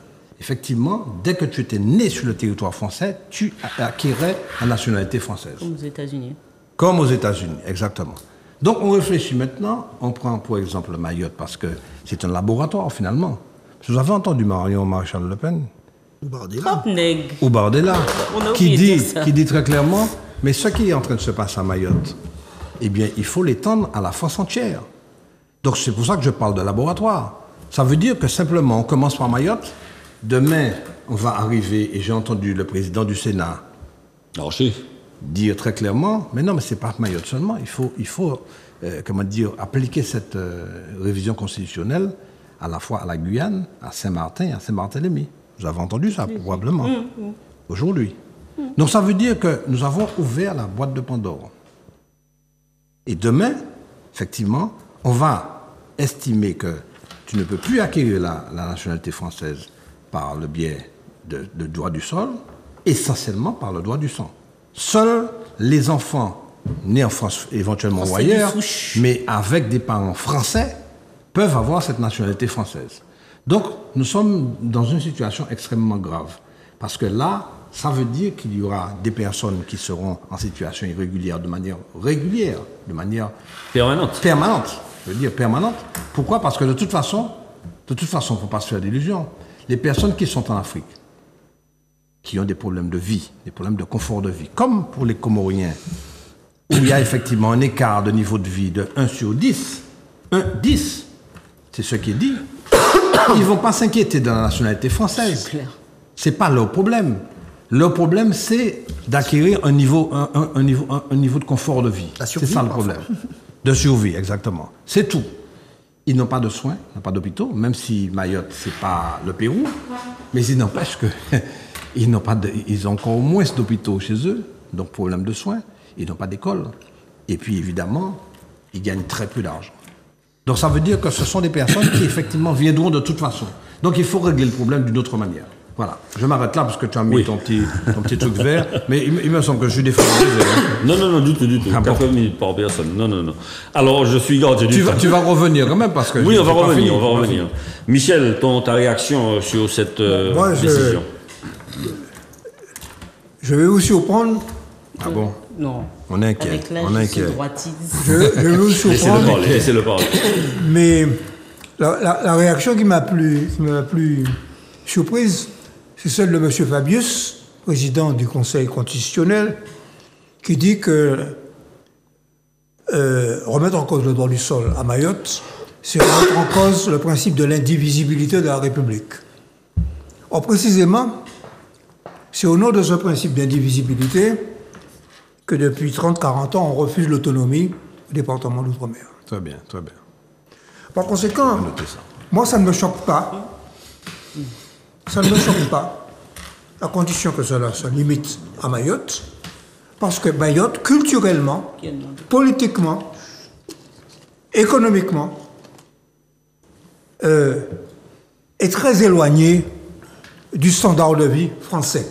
effectivement, dès que tu étais né sur le territoire français, tu acquérais la nationalité française. Comme aux États-Unis. Comme aux États-Unis, exactement. Donc on réfléchit maintenant, on prend pour exemple Mayotte, parce que c'est un laboratoire finalement. Vous avez entendu Marion Maréchal Le Pen ou Bardella, qui dit très clairement, mais ce qui est en train de se passer à Mayotte, eh bien, il faut l'étendre à la France entière. Donc c'est pour ça que je parle de laboratoire. Ça veut dire que simplement, on commence par Mayotte, demain, on va arriver, et j'ai entendu le président du Sénat dire très clairement, mais non, mais c'est pas Mayotte seulement, il faut comment dire, appliquer cette révision constitutionnelle à la fois à la Guyane, à Saint-Martin et à Saint-Barthélemy. Vous avez entendu ça, probablement, aujourd'hui. Donc ça veut dire que nous avons ouvert la boîte de Pandore. Et demain, effectivement, on va estimer que tu ne peux plus acquérir la nationalité française par le biais de droit du sol, essentiellement par le droit du sang. Seuls les enfants nés en France, éventuellement ou ailleurs, mais avec des parents français, peuvent avoir cette nationalité française. Donc, nous sommes dans une situation extrêmement grave. Parce que là, ça veut dire qu'il y aura des personnes qui seront en situation irrégulière de manière régulière, de manière permanente. Je veux dire permanente. Pourquoi? Parce que de toute façon, il ne faut pas se faire d'illusions. Les personnes qui sont en Afrique, qui ont des problèmes de vie, des problèmes de confort de vie, comme pour les Comoriens, où il y a effectivement un écart de niveau de vie de 1 sur 10, 10, c'est ce qui est dit, ils ne vont pas s'inquiéter de la nationalité française. Ce n'est pas leur problème. Leur problème, c'est d'acquérir un niveau de confort de vie. C'est ça le problème. De survie, exactement. C'est tout. Ils n'ont pas de soins, ils n'ont pas d'hôpitaux, même si Mayotte, ce n'est pas le Pérou, mais il n'empêche que ils ont encore moins d'hôpitaux chez eux, donc problème de soins, ils n'ont pas d'école. Et puis, évidemment, ils gagnent très peu d'argent. Donc ça veut dire que ce sont des personnes qui, effectivement, viendront de toute façon. Donc il faut régler le problème d'une autre manière. Voilà. Je m'arrête là parce que tu as mis ton petit truc vert, mais il me semble que je suis défendu. Non, du tout. 4 minutes par personne. Non. Alors, je suis gardien du temps. Tu vas revenir quand même parce que... Oui, on va revenir. Michel, ta réaction sur cette décision? Je vais vous surprendre. Ah bon? Non. On est inquiet. Je vais vous surprendre. Laissez-le parler. Mais la réaction qui m'a plus surprise, c'est celle de M. Fabius, président du Conseil constitutionnel, qui dit que remettre en cause le droit du sol à Mayotte, c'est remettre en cause le principe de l'indivisibilité de la République. Or, précisément, c'est au nom de ce principe d'indivisibilité que depuis 30-40 ans, on refuse l'autonomie au département d'outre-mer. Très bien. Par conséquent, moi, ça ne me choque pas. Ça ne me choque pas, à condition que cela se limite à Mayotte, parce que Mayotte, culturellement, politiquement, économiquement, est très éloigné du standard de vie français.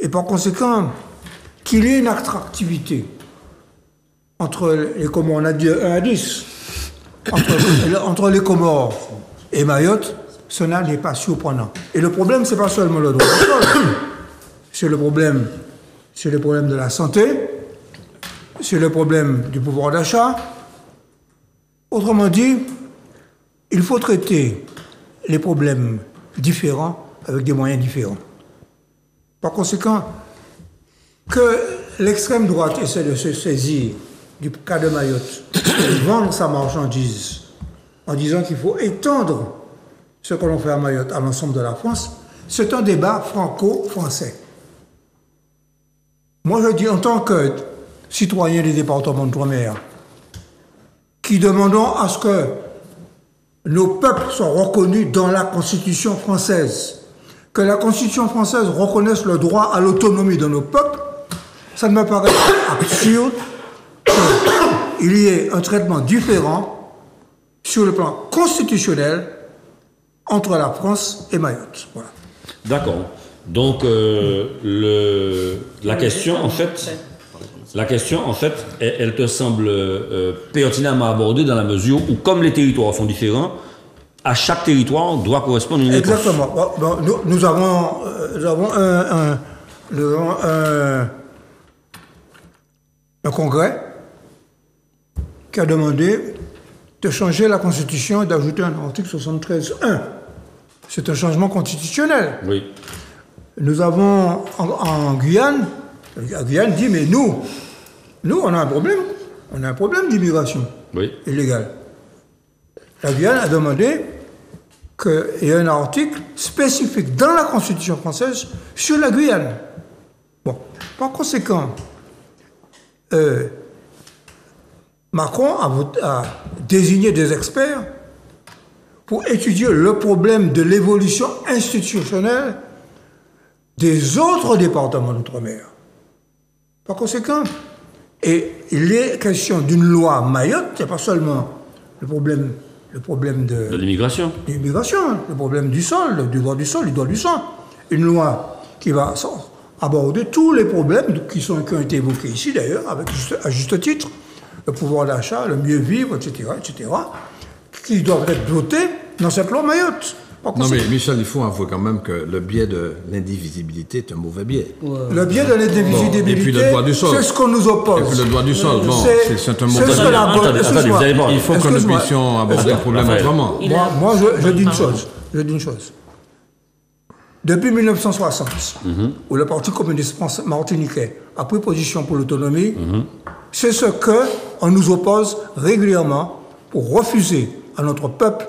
Et par conséquent, qu'il y ait une attractivité entre les Comores, on a dit 1 à 10, entre les Comores et Mayotte, cela n'est pas surprenant. Et le problème, ce n'est pas seulement le droit du sol, c'est le problème de la santé, c'est le problème du pouvoir d'achat. Autrement dit, il faut traiter les problèmes différents avec des moyens différents. Par conséquent, que l'extrême droite essaie de se saisir du cas de Mayotte et vendre sa marchandise en disant qu'il faut étendre ce que l'on fait à Mayotte à l'ensemble de la France, c'est un débat franco-français. Moi, je dis en tant que citoyen des départements d'outre-mer, qui demandons à ce que nos peuples soient reconnus dans la Constitution française, que la Constitution française reconnaisse le droit à l'autonomie de nos peuples, ça ne me paraît pas absurde qu'il y ait un traitement différent sur le plan constitutionnel entre la France et Mayotte. Voilà. D'accord. Donc, la question, en fait, elle te semble pertinemment abordée dans la mesure où, comme les territoires sont différents, à chaque territoire doit correspondre une réponse. Exactement. Bon, nous avons un congrès qui a demandé de changer la Constitution et d'ajouter un article 73.1. C'est un changement constitutionnel. Oui. Nous avons en Guyane, la Guyane dit, mais nous, on a un problème. On a un problème d'immigration illégale. La Guyane a demandé qu'il y ait un article spécifique dans la Constitution française sur la Guyane. Bon, par conséquent, Macron a désigné des experts pour étudier le problème de l'évolution institutionnelle des autres départements d'outre-mer. Par conséquent, et il est question d'une loi Mayotte, c'est pas seulement le problème de l'immigration. Le problème du sol, du droit du sol, du droit du sang. Une loi qui va aborder tous les problèmes qui ont été évoqués ici d'ailleurs, à juste titre, le pouvoir d'achat, le mieux vivre, etc., qui doivent être dotés dans cette loi Mayotte. Non mais Michel, il faut avouer quand même que le biais de l'indivisibilité est un mauvais biais. Le biais de l'indivisibilité, et puis le droit du sol. C'est ce qu'on nous oppose. Et puis le droit du sol, c'est un mauvais biais. Attendez, vous allez voir. Il faut que nous puissions aborder le problème autrement. Moi, je dis une chose. Depuis 1960, où le Parti communiste martiniquais a pris position pour l'autonomie, c'est ce qu'on nous oppose régulièrement pour refuser à notre peuple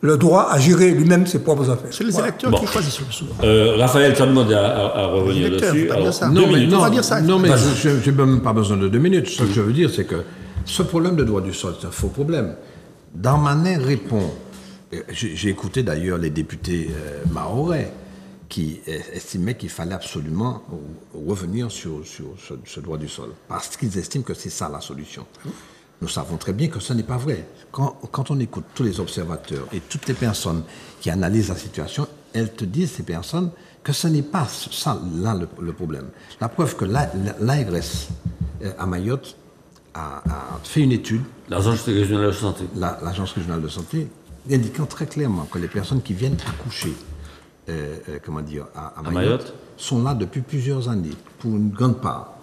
le droit à gérer lui-même ses propres affaires. C'est les électeurs qui choisissent souvent. Raphaël, tu as demandé à revenir dessus. Non, mais je n'ai même pas besoin de 2 minutes. Ce que je veux dire, c'est que ce problème de droit du sol, c'est un faux problème. Darmanin répond. J'ai écouté d'ailleurs les députés mahorais qui estimaient qu'il fallait absolument revenir sur ce droit du sol, parce qu'ils estiment que c'est ça la solution. Nous savons très bien que ce n'est pas vrai. Quand on écoute tous les observateurs et toutes les personnes qui analysent la situation, elles te disent, ces personnes, que ce n'est pas ça, là, le problème. La preuve que l'ARS à Mayotte a fait une étude. L'Agence régionale de santé. L'Agence régionale de santé, indiquant très clairement que les personnes qui viennent accoucher à Mayotte sont là depuis plusieurs années, pour une grande part.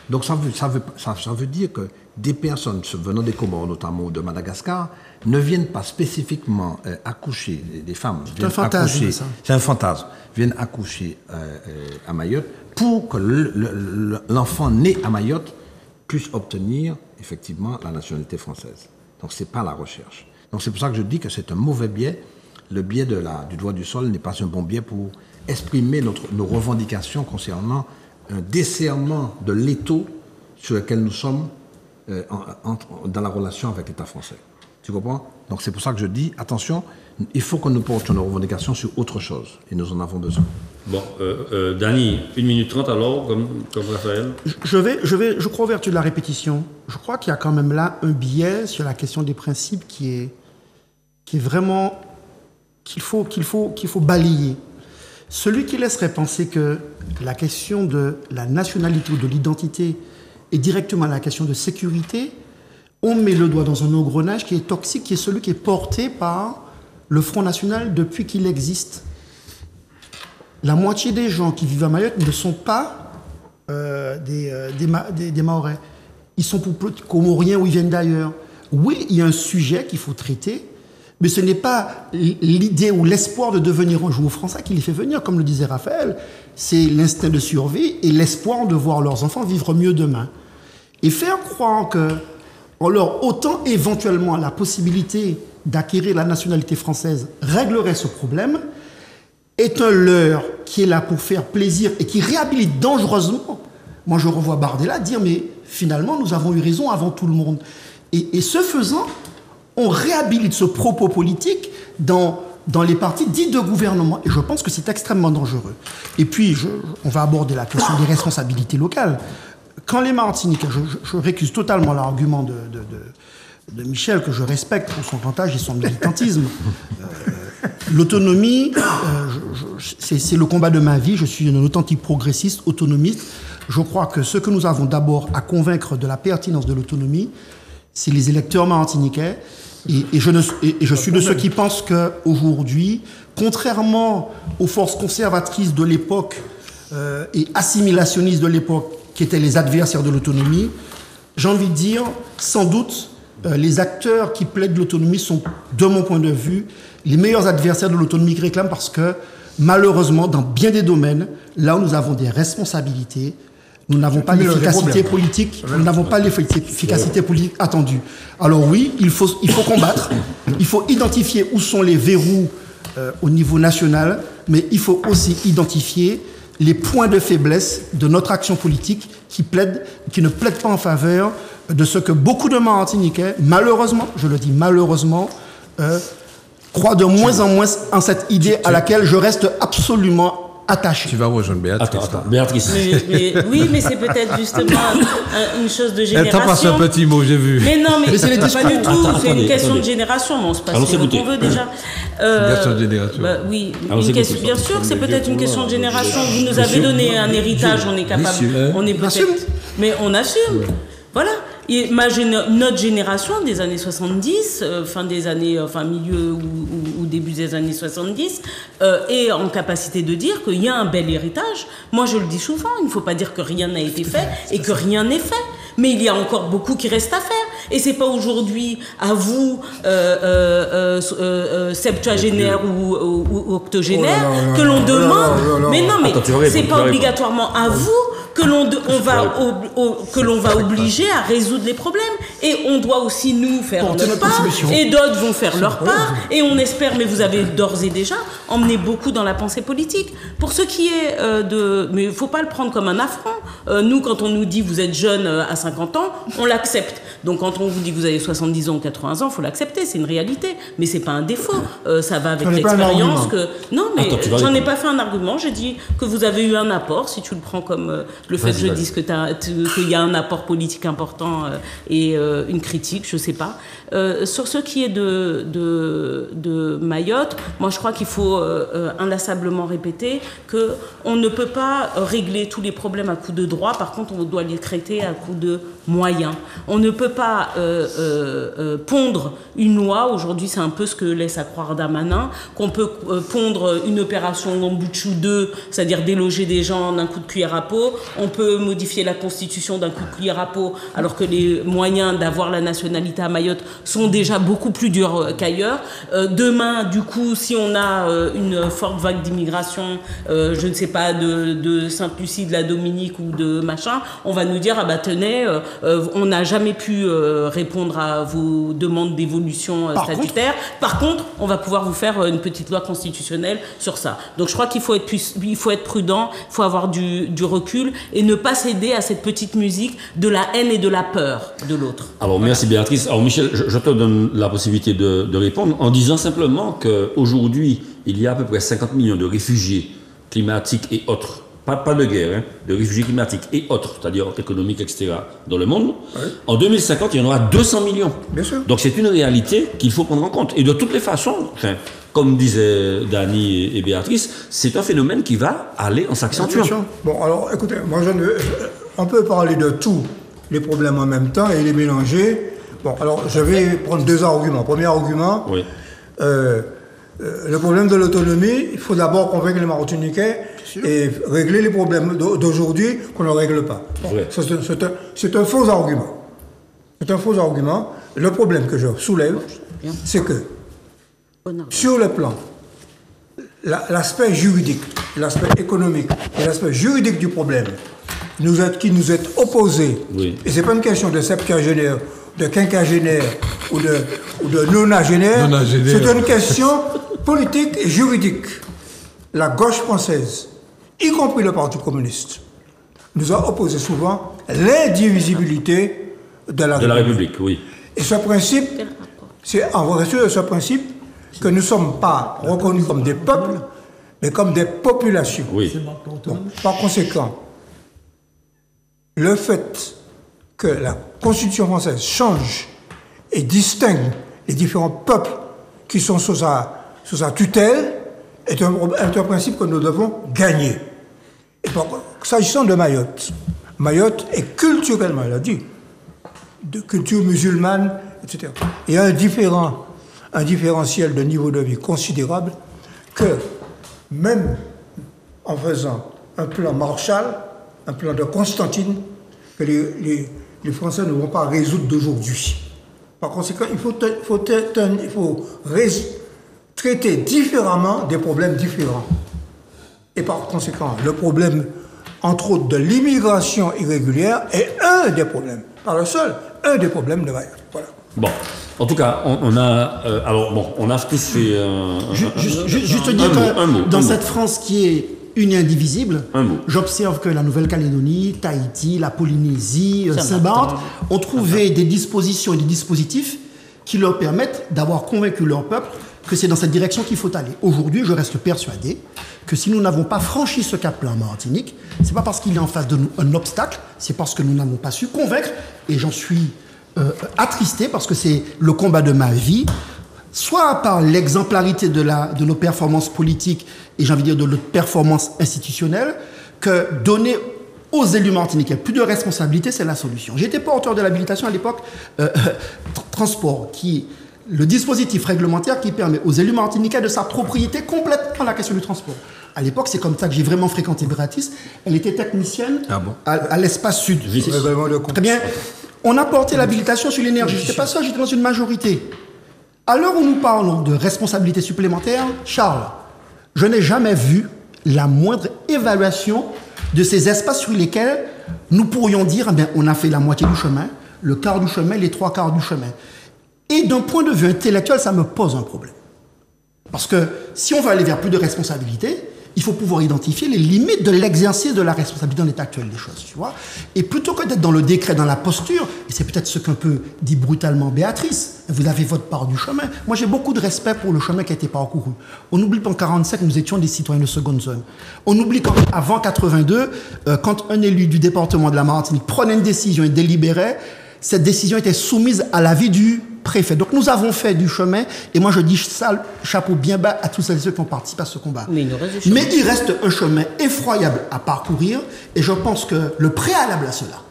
Donc ça veut dire que des personnes venant des Comores, notamment, ou de Madagascar, ne viennent pas spécifiquement accoucher, des femmes. C'est un fantasme, ça. C'est un fantasme. Viennent accoucher à Mayotte pour que l'enfant né à Mayotte puisse obtenir, effectivement, la nationalité française. Donc ce n'est pas la recherche. Donc c'est pour ça que je dis que c'est un mauvais biais. Le biais du droit du sol n'est pas un bon biais pour exprimer nos revendications concernant un desserrement de l'étau sur lequel nous sommes dans la relation avec l'État français. Tu comprends? Donc c'est pour ça que je dis, attention, il faut que nous portions nos revendications sur autre chose, et nous en avons besoin. Bon, Dany, 1 minute 30 alors, comme Raphaël. Je crois, en vertu de la répétition, je crois qu'il y a quand même là un biais sur la question des principes qui est vraiment qu'il faut balayer. Celui qui laisserait penser que la question de la nationalité ou de l'identité est directement la question de sécurité, on met le doigt dans un engrenage qui est toxique, qui est celui qui est porté par le Front National depuis qu'il existe. La moitié des gens qui vivent à Mayotte ne sont pas des Mahorais. Ils sont comoriens ou ils viennent d'ailleurs. Oui, il y a un sujet qu'il faut traiter, mais ce n'est pas l'idée ou l'espoir de devenir un jour français qui les fait venir, comme le disait Raphaël. C'est l'instinct de survie et l'espoir de voir leurs enfants vivre mieux demain. Et faire croire qu'en leur ôtant éventuellement la possibilité d'acquérir la nationalité française réglerait ce problème est un leurre qui est là pour faire plaisir et qui réhabilite dangereusement. Moi, je revois Bardella dire, mais finalement, nous avons eu raison avant tout le monde. Et ce faisant, on réhabilite ce propos politique dans les partis dits de gouvernement. Et je pense que c'est extrêmement dangereux. Et puis, on va aborder la question des responsabilités locales. Quand les Martiniquais, je récuse totalement l'argument de Michel, que je respecte pour son grand âge et son militantisme. L'autonomie, c'est le combat de ma vie. Je suis un authentique progressiste, autonomiste. Je crois que ce que nous avons d'abord à convaincre de la pertinence de l'autonomie, c'est les électeurs martiniquais. Et je suis de ceux qui pensent qu'aujourd'hui, contrairement aux forces conservatrices de l'époque et assimilationnistes de l'époque, qui étaient les adversaires de l'autonomie, j'ai envie de dire, sans doute, les acteurs qui plaident l'autonomie sont, de mon point de vue, les meilleurs adversaires de l'autonomie qui réclament, parce que, malheureusement, dans bien des domaines, là où nous avons des responsabilités, nous n'avons pas l'efficacité politique, nous n'avons pas l'efficacité politique attendue. Alors oui, il faut combattre, il faut identifier où sont les verrous au niveau national, mais il faut aussi identifier les points de faiblesse de notre action politique qui ne plaident pas en faveur de ce que beaucoup de Martiniquais, malheureusement, je le dis malheureusement, croient de moins en moins en cette idée à laquelle je reste absolument attaché. Tu vas rejoindre Béatrice. Attends, Béatrice. Oui, mais c'est peut-être justement une chose de génération. Elle t'a passé un petit mot, j'ai vu. Mais non, mais c'est pas du tout. C'est une question attendez. de génération. Mais on se passe Allons ce qu'on s'écouter. veut déjà. Une question de génération. Bah, oui, Allons une s'écouter. question, bien sûr que c'est peut-être une question de génération. Vous nous avez donné un héritage, on est capable. On est peut-être. Mais on assume. Voilà. Et notre génération des années 70, milieu ou début des années 70, est en capacité de dire qu'il y a un bel héritage. Moi, je le dis souvent, il ne faut pas dire que rien n'a été fait et que rien n'est fait. Mais il y a encore beaucoup qui reste à faire. Et c'est pas aujourd'hui à vous, septuagénaires ou octogénaires, que l'on demande. Mais non, mais c'est pas obligatoirement à vous que l'on va obliger à résoudre les problèmes. Et on doit aussi nous faire notre part, et d'autres vont faire leur part, et on espère, mais vous avez d'ores et déjà emmené beaucoup dans la pensée politique. Pour ce qui est mais il ne faut pas le prendre comme un affront. Nous, quand on nous dit vous êtes jeune à 50 ans, on l'accepte. Donc quand on vous dit que vous avez 70 ans ou 80 ans, il faut l'accepter, c'est une réalité. Mais ce n'est pas un défaut, ça va avec l'expérience. Non, mais j'en ai pas fait un argument, j'ai dit que vous avez eu un apport, si tu le prends comme le fait que je dise qu'il y a un apport politique important et une critique, je ne sais pas. Sur ce qui est de Mayotte, moi je crois qu'il faut inlassablement répéter qu'on ne peut pas régler tous les problèmes à coup de droit, par contre on doit les traiter à coup de moyens. On ne peut pas pondre une loi, aujourd'hui c'est un peu ce que laisse à croire Damanin, qu'on peut pondre une opération Gambouchou 2, c'est-à-dire déloger des gens d'un coup de cuillère à peau, on peut modifier la constitution d'un coup de cuillère à peau, alors que les moyens d'avoir la nationalité à Mayotte sont déjà beaucoup plus durs qu'ailleurs. Demain, du coup, si on a une forte vague d'immigration, je ne sais pas, de Sainte-Lucie, de la Dominique ou de machin, on va nous dire, ah bah tenez, on n'a jamais pu répondre à vos demandes d'évolution statutaire. Par contre, on va pouvoir vous faire une petite loi constitutionnelle sur ça. Donc je crois qu'il faut être prudent, il faut avoir du recul et ne pas céder à cette petite musique de la haine et de la peur de l'autre. Alors merci Béatrice. Alors Michel, je te donne la possibilité de répondre en disant simplement qu'aujourd'hui, il y a à peu près 50 millions de réfugiés climatiques et autres. Pas de guerre, hein, de réfugiés climatiques et autres, c'est-à-dire économiques, etc., dans le monde. Ouais. En 2050, il y en aura 200 millions. Bien sûr. Donc c'est une réalité qu'il faut prendre en compte. Et de toutes les façons, comme disaient Dany et Béatrice, c'est un phénomène qui va aller en s'accentuant. Bon, alors écoutez, moi on peut parler de tous les problèmes en même temps et les mélanger. Bon, alors je vais prendre deux arguments. Premier argument, oui. Le problème de l'autonomie, il faut d'abord convaincre les Martiniquais et régler les problèmes d'aujourd'hui qu'on ne règle pas. Bon, c'est un faux argument. C'est un faux argument. Le problème que je soulève, c'est que sur le plan, l'aspect juridique, l'aspect économique et l'aspect juridique du problème qui nous est opposé, oui. Et ce n'est pas une question de septuagénaire, de quinquagénaire ou de nonagénaire, c'est une question politique et juridique. La gauche française, y compris le Parti communiste, nous a opposé souvent l'indivisibilité de la République. Oui. Et ce principe, c'est en vertu de ce principe que nous ne sommes pas reconnus comme des peuples, mais comme des populations. Oui. Donc, par conséquent, le fait que la Constitution française change et distingue les différents peuples qui sont sous sa tutelle est un principe que nous devons gagner. Et s'agissant de Mayotte, Mayotte est culturellement, il a dit, de culture musulmane etc. Il y a un différentiel de niveau de vie considérable que même en faisant un plan Marshall, un plan de Constantine, que les Français ne vont pas résoudre d'aujourd'hui. Par conséquent, il faut traiter différemment des problèmes différents. Et par conséquent, le problème, entre autres, de l'immigration irrégulière est un des problèmes, pas le seul, un des problèmes de Mayotte. Voilà. Bon, en tout cas, on a tous fait Juste dire que dans cette France qui est unie et indivisible, j'observe que la Nouvelle-Calédonie, Tahiti, la Polynésie, Saint-Barth ont trouvé des dispositions et des dispositifs qui leur permettent d'avoir convaincu leur peuple que c'est dans cette direction qu'il faut aller. Aujourd'hui, je reste persuadé que si nous n'avons pas franchi ce cap-là en Martinique, c'est pas parce qu'il y a en face de nous un obstacle, c'est parce que nous n'avons pas su convaincre, et j'en suis attristé parce que c'est le combat de ma vie, soit par l'exemplarité de nos performances politiques et j'ai envie de dire de notre performance institutionnelle, que donner aux élus martiniquais plus de responsabilité, c'est la solution. J'étais porteur de l'habilitation à l'époque transport, le dispositif réglementaire qui permet aux élus martiniquais de s'approprier complètement la question du transport. À l'époque, c'est comme ça que j'ai vraiment fréquenté Béatrice. Elle était technicienne à l'espace sud. Très bien. On a porté l'habilitation sur l'énergie. Je n'étais pas seul, j'étais dans une majorité. À l'heure où nous parlons de responsabilité supplémentaire, Charles, je n'ai jamais vu la moindre évaluation de ces espaces sur lesquels nous pourrions dire on a fait la moitié du chemin, le quart du chemin, les trois quarts du chemin. Et d'un point de vue intellectuel, ça me pose un problème. Parce que si on veut aller vers plus de responsabilité, il faut pouvoir identifier les limites de l'exercice de la responsabilité dans l'état actuel des choses, tu vois. Et plutôt que d'être dans le décret, dans la posture, et c'est peut-être ce qu'un peu dit brutalement Béatrice, vous avez votre part du chemin. Moi, j'ai beaucoup de respect pour le chemin qui a été parcouru. On oublie qu'en 1945, nous étions des citoyens de seconde zone. On oublie qu'avant 82, quand un élu du département de la Martinique prenait une décision et délibérait, cette décision était soumise à l'avis du préfet. Donc nous avons fait du chemin, et moi je dis ça, chapeau bien bas à tous ceux qui ont participé à ce combat. Mais il reste un chemin effroyable à parcourir, et je pense que le préalable à cela,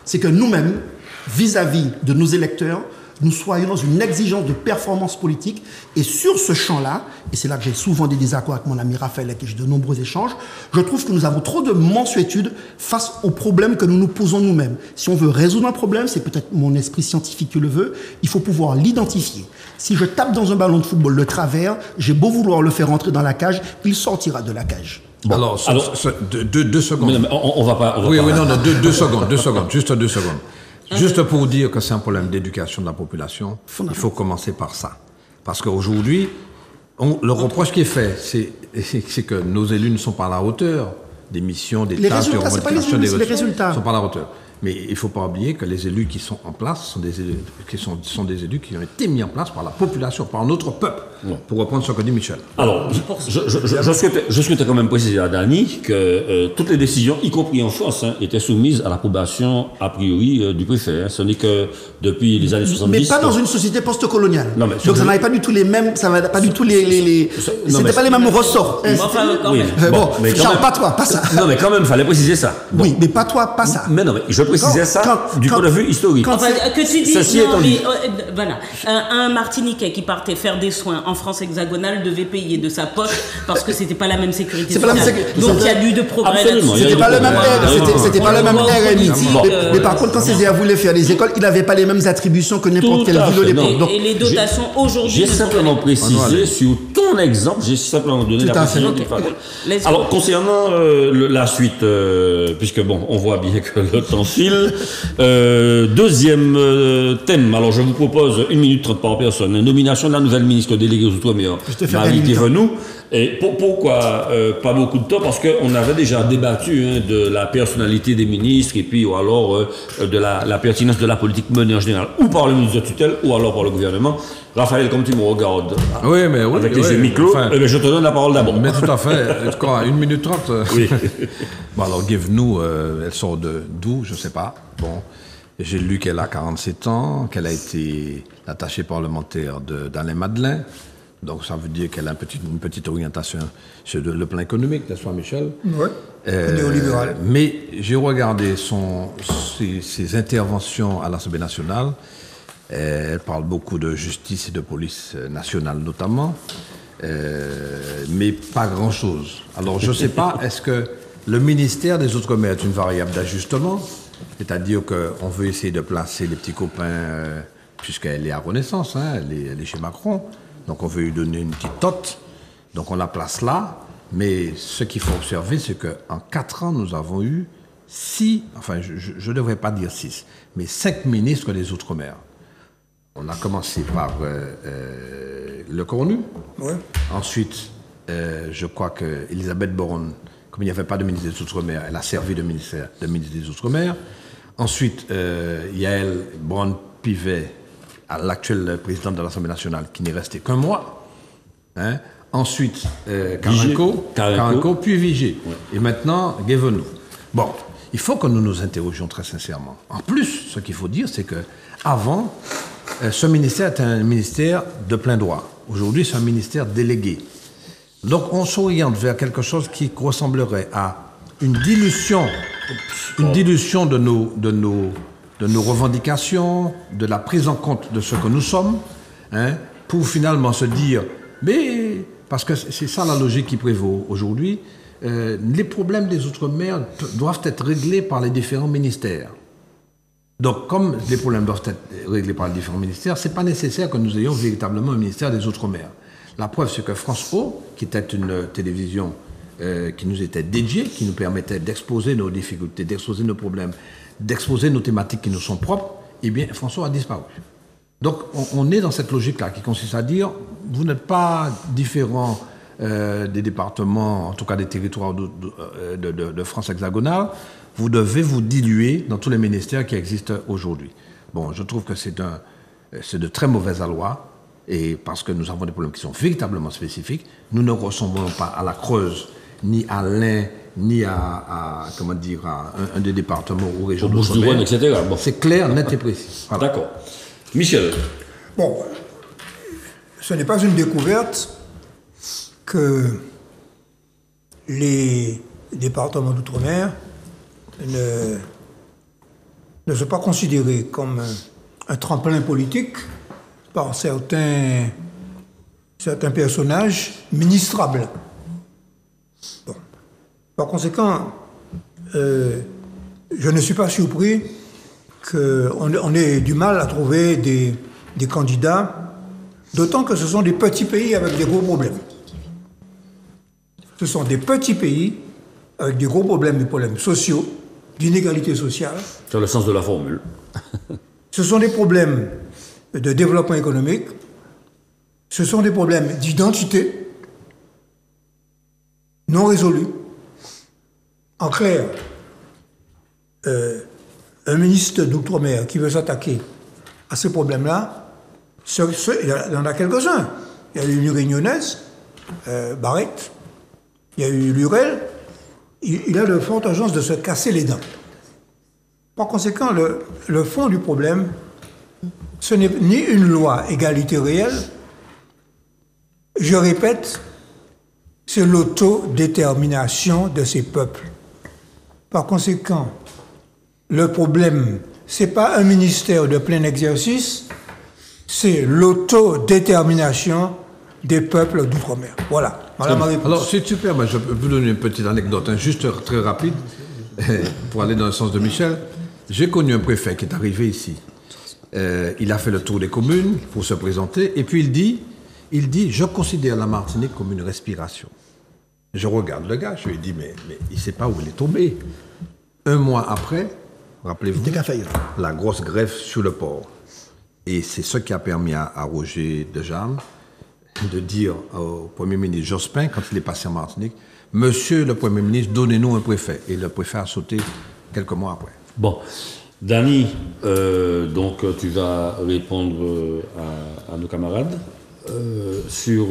c'est que nous-mêmes, vis-à-vis de nos électeurs, nous soyons dans une exigence de performance politique, et sur ce champ-là, et c'est là que j'ai souvent des désaccords avec mon ami Raphaël, avec qui j'ai de nombreux échanges, je trouve que nous avons trop de mansuétude face aux problèmes que nous nous posons nous-mêmes. Si on veut résoudre un problème, c'est peut-être mon esprit scientifique qui le veut, il faut pouvoir l'identifier. Si je tape dans un ballon de football le travers, j'ai beau vouloir le faire entrer dans la cage, il sortira de la cage. Bon, alors, deux secondes. Mais on va pas. Deux secondes, juste 2 secondes. Juste pour dire que c'est un problème d'éducation de la population, il faut commencer par ça. Parce qu'aujourd'hui, le reproche qui est fait, c'est que nos élus ne sont pas à la hauteur des missions, des tâches, des revendications, des résultats. Ils ne sont pas à la hauteur. Mais il ne faut pas oublier que les élus qui sont en place sont des élus qui ont été mis en place par la population, par notre peuple, pour reprendre ce que dit Michel. Alors, je souhaitais quand même préciser à Dany que toutes les décisions, y compris en France, étaient soumises à l'approbation a priori du préfet. Ce n'est que depuis les années 70. Mais pas dans une société post-coloniale. Donc ça n'avait pas du tout les mêmes, ça n'avait pas du tout c'était pas les mêmes ressorts. Mais Charles, pas toi, pas ça. Non, mais quand même, il fallait préciser ça. Oui, mais pas toi, pas ça. Mais non, mais je précisais ça du point de vue historique. Que tu dis, non, mais voilà, un Martiniquais qui partait faire des soins en France hexagonale devait payer de sa poche parce que c'était pas la même sécurité sociale. Donc il y a eu de progrès. C'était pas le même RMI. Mais par contre, quand CESEA voulait faire les écoles, il n'avait pas les mêmes attributions que n'importe quelle ville de l'époque. Et les dotations aujourd'hui. J'ai simplement précisé sur ton exemple, j'ai simplement donné la précision qu'il fallait. Alors concernant la suite, puisque bon, on voit bien que le temps file. Deuxième thème, alors je vous propose 1 minute 30 par personne. Nomination de la nouvelle ministre déléguée aux Outre-mer, Marie Thévenoud. Et pourquoi pas beaucoup de temps? Parce qu'on avait déjà débattu de la personnalité des ministres et puis ou alors de la pertinence de la politique menée en général, ou par le ministre de tutelle ou alors par le gouvernement. Raphaël, comme tu me regardes avec les yeux mi-clos, je te donne la parole d'abord. Mais tout à fait. Quoi, 1 minute 30 Oui. Bon, alors, Guévenoud, elle sort d'où? Je ne sais pas. Bon, j'ai lu qu'elle a 47 ans, qu'elle a été attachée parlementaire d'Alain Madelin. Donc, ça veut dire qu'elle a une petite orientation sur le plan économique, n'est-ce pas, Michel? Oui, néolibéral. Mais j'ai regardé ses interventions à l'Assemblée nationale. Elle parle beaucoup de justice et de police nationale notamment, mais pas grand-chose. Alors je ne sais pas, est-ce que le ministère des Outre-mer est une variable d'ajustement? C'est-à-dire qu'on veut essayer de placer les petits copains, puisqu'elle est à Renaissance, hein, elle est chez Macron, donc on veut lui donner une petite tote, donc on la place là, mais ce qu'il faut observer, c'est qu'en 4 ans, nous avons eu 6, enfin je ne devrais pas dire 6, mais 5 ministres des Outre-mer. On a commencé par Le Cornu. Ouais. Ensuite, je crois qu'Elisabeth Borne, comme il n'y avait pas de ministre des Outre-mer, elle a servi de ministre des Outre-mer. Ensuite, Yaël Braun-Pivet, l'actuelle présidente de l'Assemblée nationale, qui n'est restée qu'un mois. Hein. Ensuite, Carenco, puis Vigée. Ouais. Et maintenant, Guévenoux. Bon, il faut que nous nous interrogions très sincèrement. En plus, ce qu'il faut dire, c'est qu'avant, ce ministère était un ministère de plein droit. Aujourd'hui, c'est un ministère délégué. Donc, on s'oriente vers quelque chose qui ressemblerait à une dilution de nos revendications, de la prise en compte de ce que nous sommes, hein, pour finalement se dire, mais parce que c'est ça la logique qui prévaut aujourd'hui, les problèmes des Outre-mer doivent être réglés par les différents ministères. Donc, comme les problèmes doivent être réglés par les différents ministères, ce n'est pas nécessaire que nous ayons véritablement un ministère des Outre-mer. La preuve, c'est que France O, qui était une télévision qui nous était dédiée, qui nous permettait d'exposer nos difficultés, d'exposer nos problèmes, d'exposer nos thématiques qui nous sont propres, eh bien, France O a disparu. Donc, on est dans cette logique-là, qui consiste à dire, vous n'êtes pas différents des départements, en tout cas des territoires de France hexagonale, vous devez vous diluer dans tous les ministères qui existent aujourd'hui. Bon, je trouve que c'est de très mauvais aloi, et parce que nous avons des problèmes qui sont véritablement spécifiques, nous ne ressemblons pas à la Creuse, ni à l'Ain, ni à comment dire, à un des départements ou régions d'outre-mer, etc. Bon. C'est clair, net et précis. Voilà. D'accord. Michel. Bon, ce n'est pas une découverte que les départements d'outre-mer ne sont pas considérés comme un tremplin politique par certains personnages ministrables. Bon. Par conséquent, je ne suis pas surpris qu'on ait du mal à trouver des candidats, d'autant que ce sont des petits pays avec des gros problèmes. Ce sont des petits pays avec des gros problèmes, des problèmes sociaux, d'inégalité sociale. C'est le sens de la formule. Ce sont des problèmes de développement économique. Ce sont des problèmes d'identité non résolus. En clair, un ministre d'Outre-mer qui veut s'attaquer à ces problèmes-là, il y en a quelques-uns. Il y a eu l'Unionnais, Barrette, il y a eu Lurel. Il a de fortes chances de se casser les dents. Par conséquent, le fond du problème, ce n'est ni une loi égalité réelle, je répète, c'est l'autodétermination de ces peuples. Par conséquent, le problème, ce n'est pas un ministère de plein exercice, c'est l'autodétermination des peuples d'outre-mer. Voilà. Alors, c'est super, mais je peux vous donner une petite anecdote, hein, juste très rapide, pour aller dans le sens de Michel. J'ai connu un préfet qui est arrivé ici. Il a fait le tour des communes pour se présenter, et puis il dit, je considère la Martinique comme une respiration. Je regarde le gars, je lui dis, mais il ne sait pas où il est tombé. Un mois après, rappelez-vous, la grosse grève sur le port. Et c'est ce qui a permis à Roger Dejarme de dire au Premier ministre Jospin, quand il est passé en Martinique, « Monsieur le Premier ministre, donnez-nous un préfet ». Et le préfet a sauté quelques mois après. Bon. Dany, donc tu vas répondre à nos camarades sur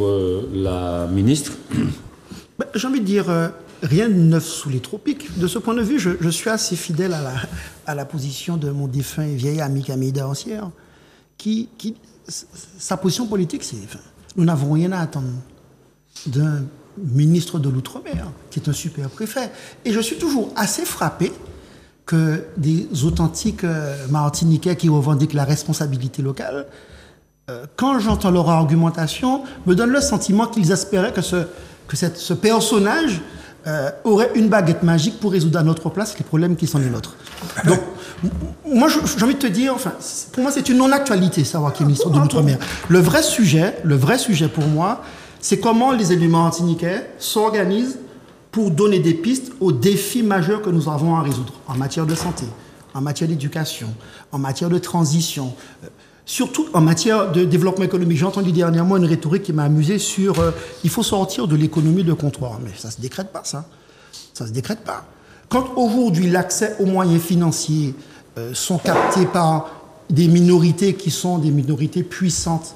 la ministre. J'ai envie de dire, rien de neuf sous les tropiques. De ce point de vue, je suis assez fidèle à la position de mon défunt et vieil ami Camille Dancière, qui sa position politique, c'est... Nous n'avons rien à attendre d'un ministre de l'Outre-mer, qui est un super préfet. Et je suis toujours assez frappé que des authentiques Martiniquais qui revendiquent la responsabilité locale, quand j'entends leur argumentation, me donne le sentiment qu'ils espéraient que ce personnage aurait une baguette magique pour résoudre à notre place les problèmes qui sont les nôtres. Donc, moi, j'ai envie de te dire, enfin, pour moi, c'est une non-actualité, savoir qui est ministre de l'Outre-mer. Le vrai sujet pour moi, c'est comment les élus martiniquais s'organisent pour donner des pistes aux défis majeurs que nous avons à résoudre en matière de santé, en matière d'éducation, en matière de transition, surtout en matière de développement économique. J'ai entendu dernièrement une rhétorique qui m'a amusé sur il faut sortir de l'économie de comptoir. Mais ça ne se décrète pas, ça. Ça ne se décrète pas. Quand aujourd'hui l'accès aux moyens financiers sont captés par des minorités qui sont des minorités puissantes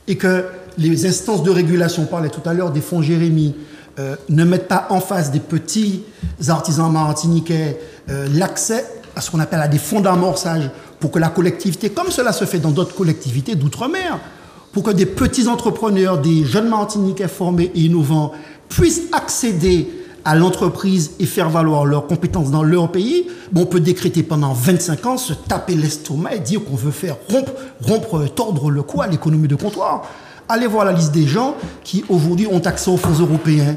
et que les instances de régulation, on parlait tout à l'heure des fonds Jérémy, ne mettent pas en face des petits artisans martiniquais l'accès à ce qu'on appelle à des fonds d'amorçage pour que la collectivité, comme cela se fait dans d'autres collectivités d'outre-mer, pour que des petits entrepreneurs, des jeunes martiniquais formés et innovants puissent accéder à l'entreprise et faire valoir leurs compétences dans leur pays, on peut décréter pendant 25 ans, se taper l'estomac et dire qu'on veut faire tordre le cou à l'économie de comptoir. Allez voir la liste des gens qui aujourd'hui ont accès aux fonds européens.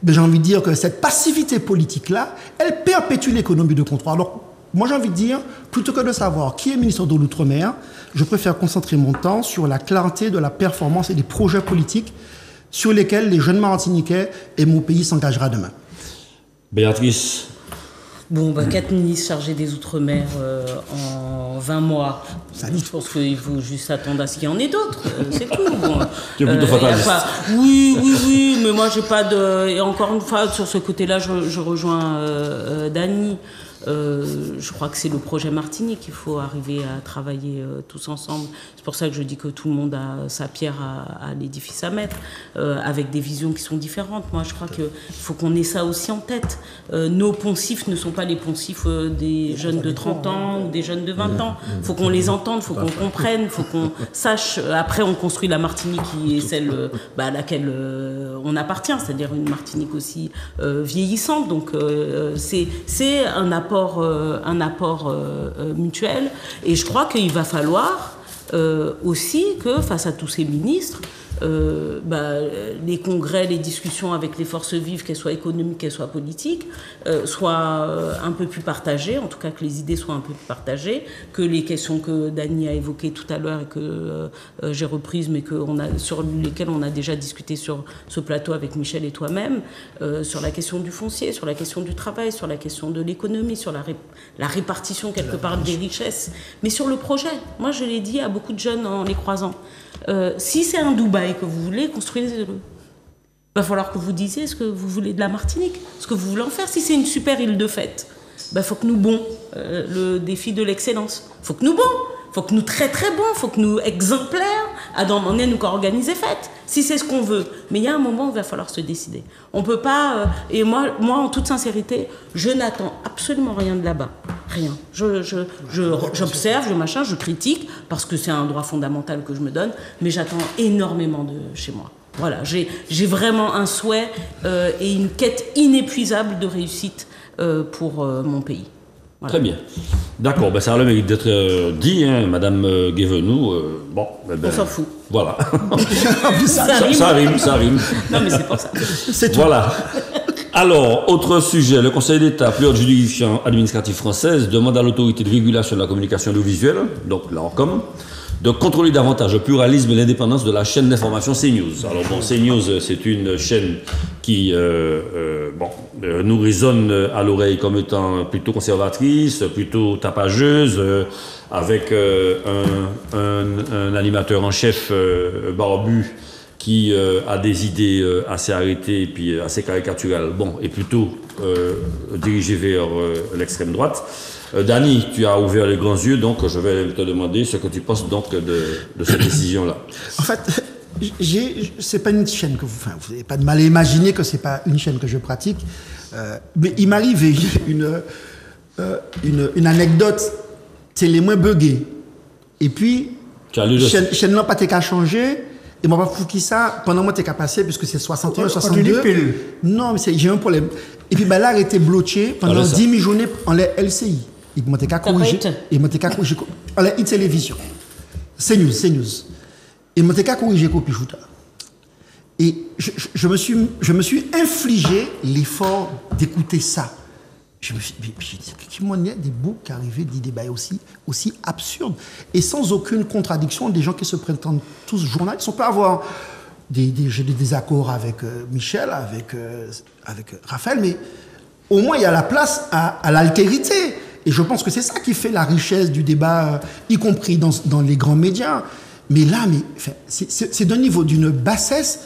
J'ai envie de dire que cette passivité politique-là, elle perpétue l'économie de comptoir. Alors, moi j'ai envie de dire, plutôt que de savoir qui est ministre de l'Outre-mer, je préfère concentrer mon temps sur la clarté de la performance et des projets politiques sur lesquels les jeunes martiniquais et mon pays s'engagera demain. Béatrice. Bon, 4 ministres chargés des Outre-mer en 20 mois. Je pense qu'il faut juste attendre à ce qu'il y en ait d'autres. C'est tout. Bon, tu es plutôt fataliste. Oui, mais moi, j'ai pas de... Et encore une fois, sur ce côté-là, je rejoins Dany. Je crois que c'est le projet Martinique qu'il faut arriver à travailler tous ensemble. C'est pour ça que je dis que tout le monde a sa pierre à l'édifice à mettre, avec des visions qui sont différentes. Moi, je crois qu'il faut qu'on ait ça aussi en tête. Nos poncifs ne sont pas les poncifs des jeunes de 30 ans ou des jeunes de 20 ans. Il faut qu'on les entende, il faut qu'on comprenne, il faut qu'on sache. Après, on construit la Martinique qui est celle à laquelle on appartient, c'est-à-dire une Martinique aussi vieillissante. Donc, c'est un apport mutuel. Et je crois qu'il va falloir aussi que, face à tous ces ministres, les congrès, les discussions avec les forces vives, qu'elles soient économiques, qu'elles soient politiques, soient un peu plus partagées, en tout cas que les idées soient un peu plus partagées, que les questions que Dany a évoquées tout à l'heure et que j'ai reprises, mais sur lesquelles on a déjà discuté sur ce plateau avec Michel et toi-même, sur la question du foncier, sur la question du travail, sur la question de l'économie, sur la répartition quelque part des richesses, mais sur le projet. Moi, je l'ai dit à beaucoup de jeunes en les croisant. Si c'est un Dubaï que vous voulez, construisez-le. Il va falloir que vous disiez ce que vous voulez de la Martinique, ce que vous voulez en faire. Si c'est une super île de fête, faut que nous le défi de l'excellence. Faut que nous faut que nous très très bons, faut que nous exemplaires, à d'un moment donné nous organiser fête. Si c'est ce qu'on veut, mais il y a un moment où il va falloir se décider. On peut pas. Et moi, en toute sincérité, je n'attends absolument rien de là-bas, rien. J'observe, je critique parce que c'est un droit fondamental que je me donne, mais j'attends énormément de chez moi. Voilà, j'ai vraiment un souhait et une quête inépuisable de réussite pour mon pays. Voilà. Très bien. D'accord, ça a le mérite d'être dit, hein, Madame Guévenoux. On s'en fout. Voilà. ça rime. Non, mais c'est pour ça. C'est tout. Voilà. Alors, autre sujet, le Conseil d'État, plus haute juridiction administrative française, demande à l'autorité de régulation de la communication audiovisuelle, donc l'ARCOM, de contrôler davantage le pluralisme et l'indépendance de la chaîne d'information CNews. Alors CNews, c'est une chaîne qui nous résonne à l'oreille comme étant plutôt conservatrice, plutôt tapageuse, avec un animateur en chef barbu qui a des idées assez arrêtées et puis assez caricaturales, et plutôt dirigé vers l'extrême droite. Dany, tu as ouvert les grands yeux, donc je vais te demander ce que tu penses donc de cette décision-là. En fait, c'est pas une chaîne que vous n'avez pas de mal à imaginer que c'est pas une chaîne que je pratique, mais il m'arrive une anecdote, c'est les moins buggés. Et puis, chaîne n'a pas été qu'à changer. Et moi, pour qui ça, pendant moi, t'es qu'à passer, puisque c'est 61, 62. Non, mais j'ai un problème. Et puis, là, elle a été bloquée pendant 10 000 journées en LCI. Il m'a qu'à corriger. Il m'a qu'à corriger. Alors, une télévision. C'est news. Il m'a qu'à corriger copie shooter. Et je me suis infligé l'effort d'écouter ça. Je me suis dit, qui m'en est des bouts qui arrivaient, des débats aussi absurdes. Et sans aucune contradiction, des gens qui se prétendent tous journalistes. On peut avoir des désaccords avec Michel, avec Raphaël, mais au moins il y a la place à l'altérité. Et je pense que c'est ça qui fait la richesse du débat, y compris dans les grands médias. Mais là, c'est d'un niveau d'une bassesse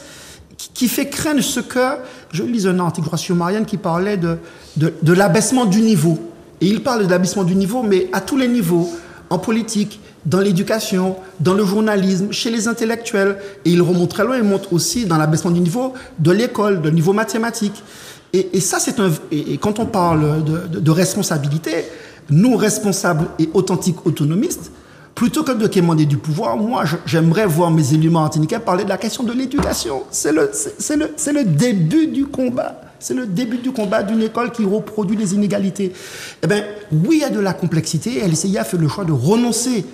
qui fait craindre ce que... Je lis un article de Horacio Marianne qui parlait de l'abaissement du niveau. Et il parle de l'abaissement du niveau, mais à tous les niveaux, en politique, dans l'éducation, dans le journalisme, chez les intellectuels. Et il remonte très loin, il montre aussi dans l'abaissement du niveau de l'école, de niveau mathématique. Et ça, et quand on parle de responsabilité, nous, responsables et authentiques autonomistes, plutôt que de quémander du pouvoir, moi, j'aimerais voir mes élus martiniquais parler de la question de l'éducation. C'est le début du combat. C'est le début du combat d'une école qui reproduit les inégalités. Eh bien, oui, il y a de la complexité. LCI a fait le choix de renoncer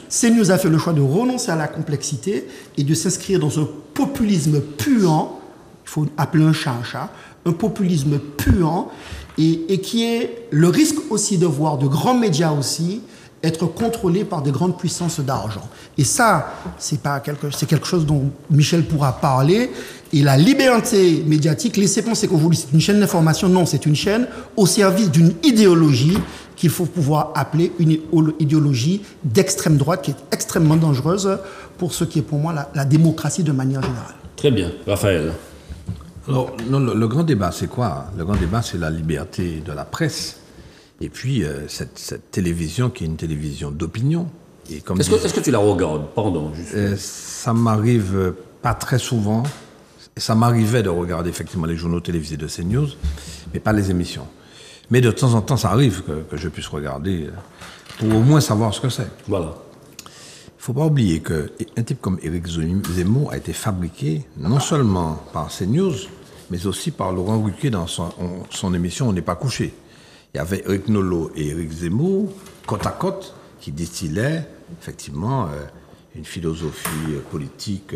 CNews a fait le choix de renoncer à la complexité et de s'inscrire dans un populisme puant. Il faut appeler un chat un chat. Un populisme puant et qui est le risque aussi de voir de grands médias aussi être contrôlés par des grandes puissances d'argent. Et ça, c'est quelque chose dont Michel pourra parler. Et la liberté médiatique, laissez penser qu'aujourd'hui c'est une chaîne d'information. Non, c'est une chaîne au service d'une idéologie qu'il faut pouvoir appeler une idéologie d'extrême droite qui est extrêmement dangereuse pour ce qui est pour moi la démocratie de manière générale. Très bien. Raphaël. Alors, non, le grand débat, c'est quoi? Le grand débat, c'est la liberté de la presse. Et puis, cette télévision qui est une télévision d'opinion. Est-ce que tu la regardes? Pardon. Ça m'arrive pas très souvent. Ça m'arrivait de regarder effectivement les journaux télévisés de CNews, mais pas les émissions. Mais de temps en temps, ça arrive que je puisse regarder pour au moins savoir ce que c'est. Voilà. Il ne faut pas oublier qu'un type comme Éric Zemmour a été fabriqué non seulement par CNews, mais aussi par Laurent Ruquier dans son émission On n'est pas couché. Il y avait Éric Nolot et Éric Zemmour, côte à côte, qui distillaient effectivement une philosophie politique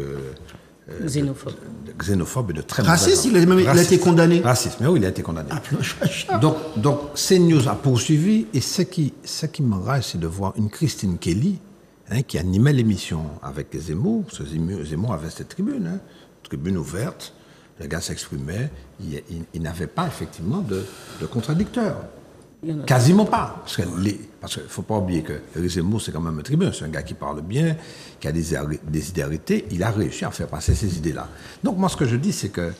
xénophobe et de très raciste. Il a été condamné. Raciste, mais oui, il a été condamné. Donc CNews a poursuivi, et ce qui m'enrage, c'est de voir une Christine Kelly qui animait l'émission avec Zemmour. Parce que Zemmour avait cette tribune, tribune ouverte. Le gars s'exprimait. Il n'avait pas effectivement de contradicteur. Quasiment pas. Parce qu'il ne faut pas oublier que Éric Zemmour, c'est quand même un tribun. C'est un gars qui parle bien, qui a des idées arrêtées. Il a réussi à faire passer ces idées-là. Donc moi, ce que je dis, c'est que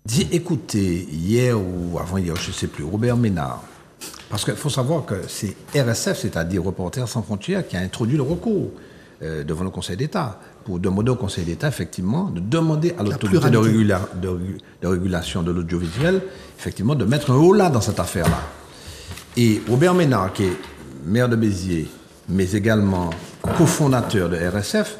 j'ai écouté hier ou avant-hier, je ne sais plus, Robert Ménard. Parce qu'il faut savoir que c'est RSF, c'est-à-dire Reporters sans frontières, qui a introduit le recours devant le Conseil d'État, pour demander au Conseil d'État, effectivement, de demander à l'autorité de régulation de l'audiovisuel, effectivement, de mettre un holà dans cette affaire-là. Et Robert Ménard, qui est maire de Béziers, mais également cofondateur de RSF,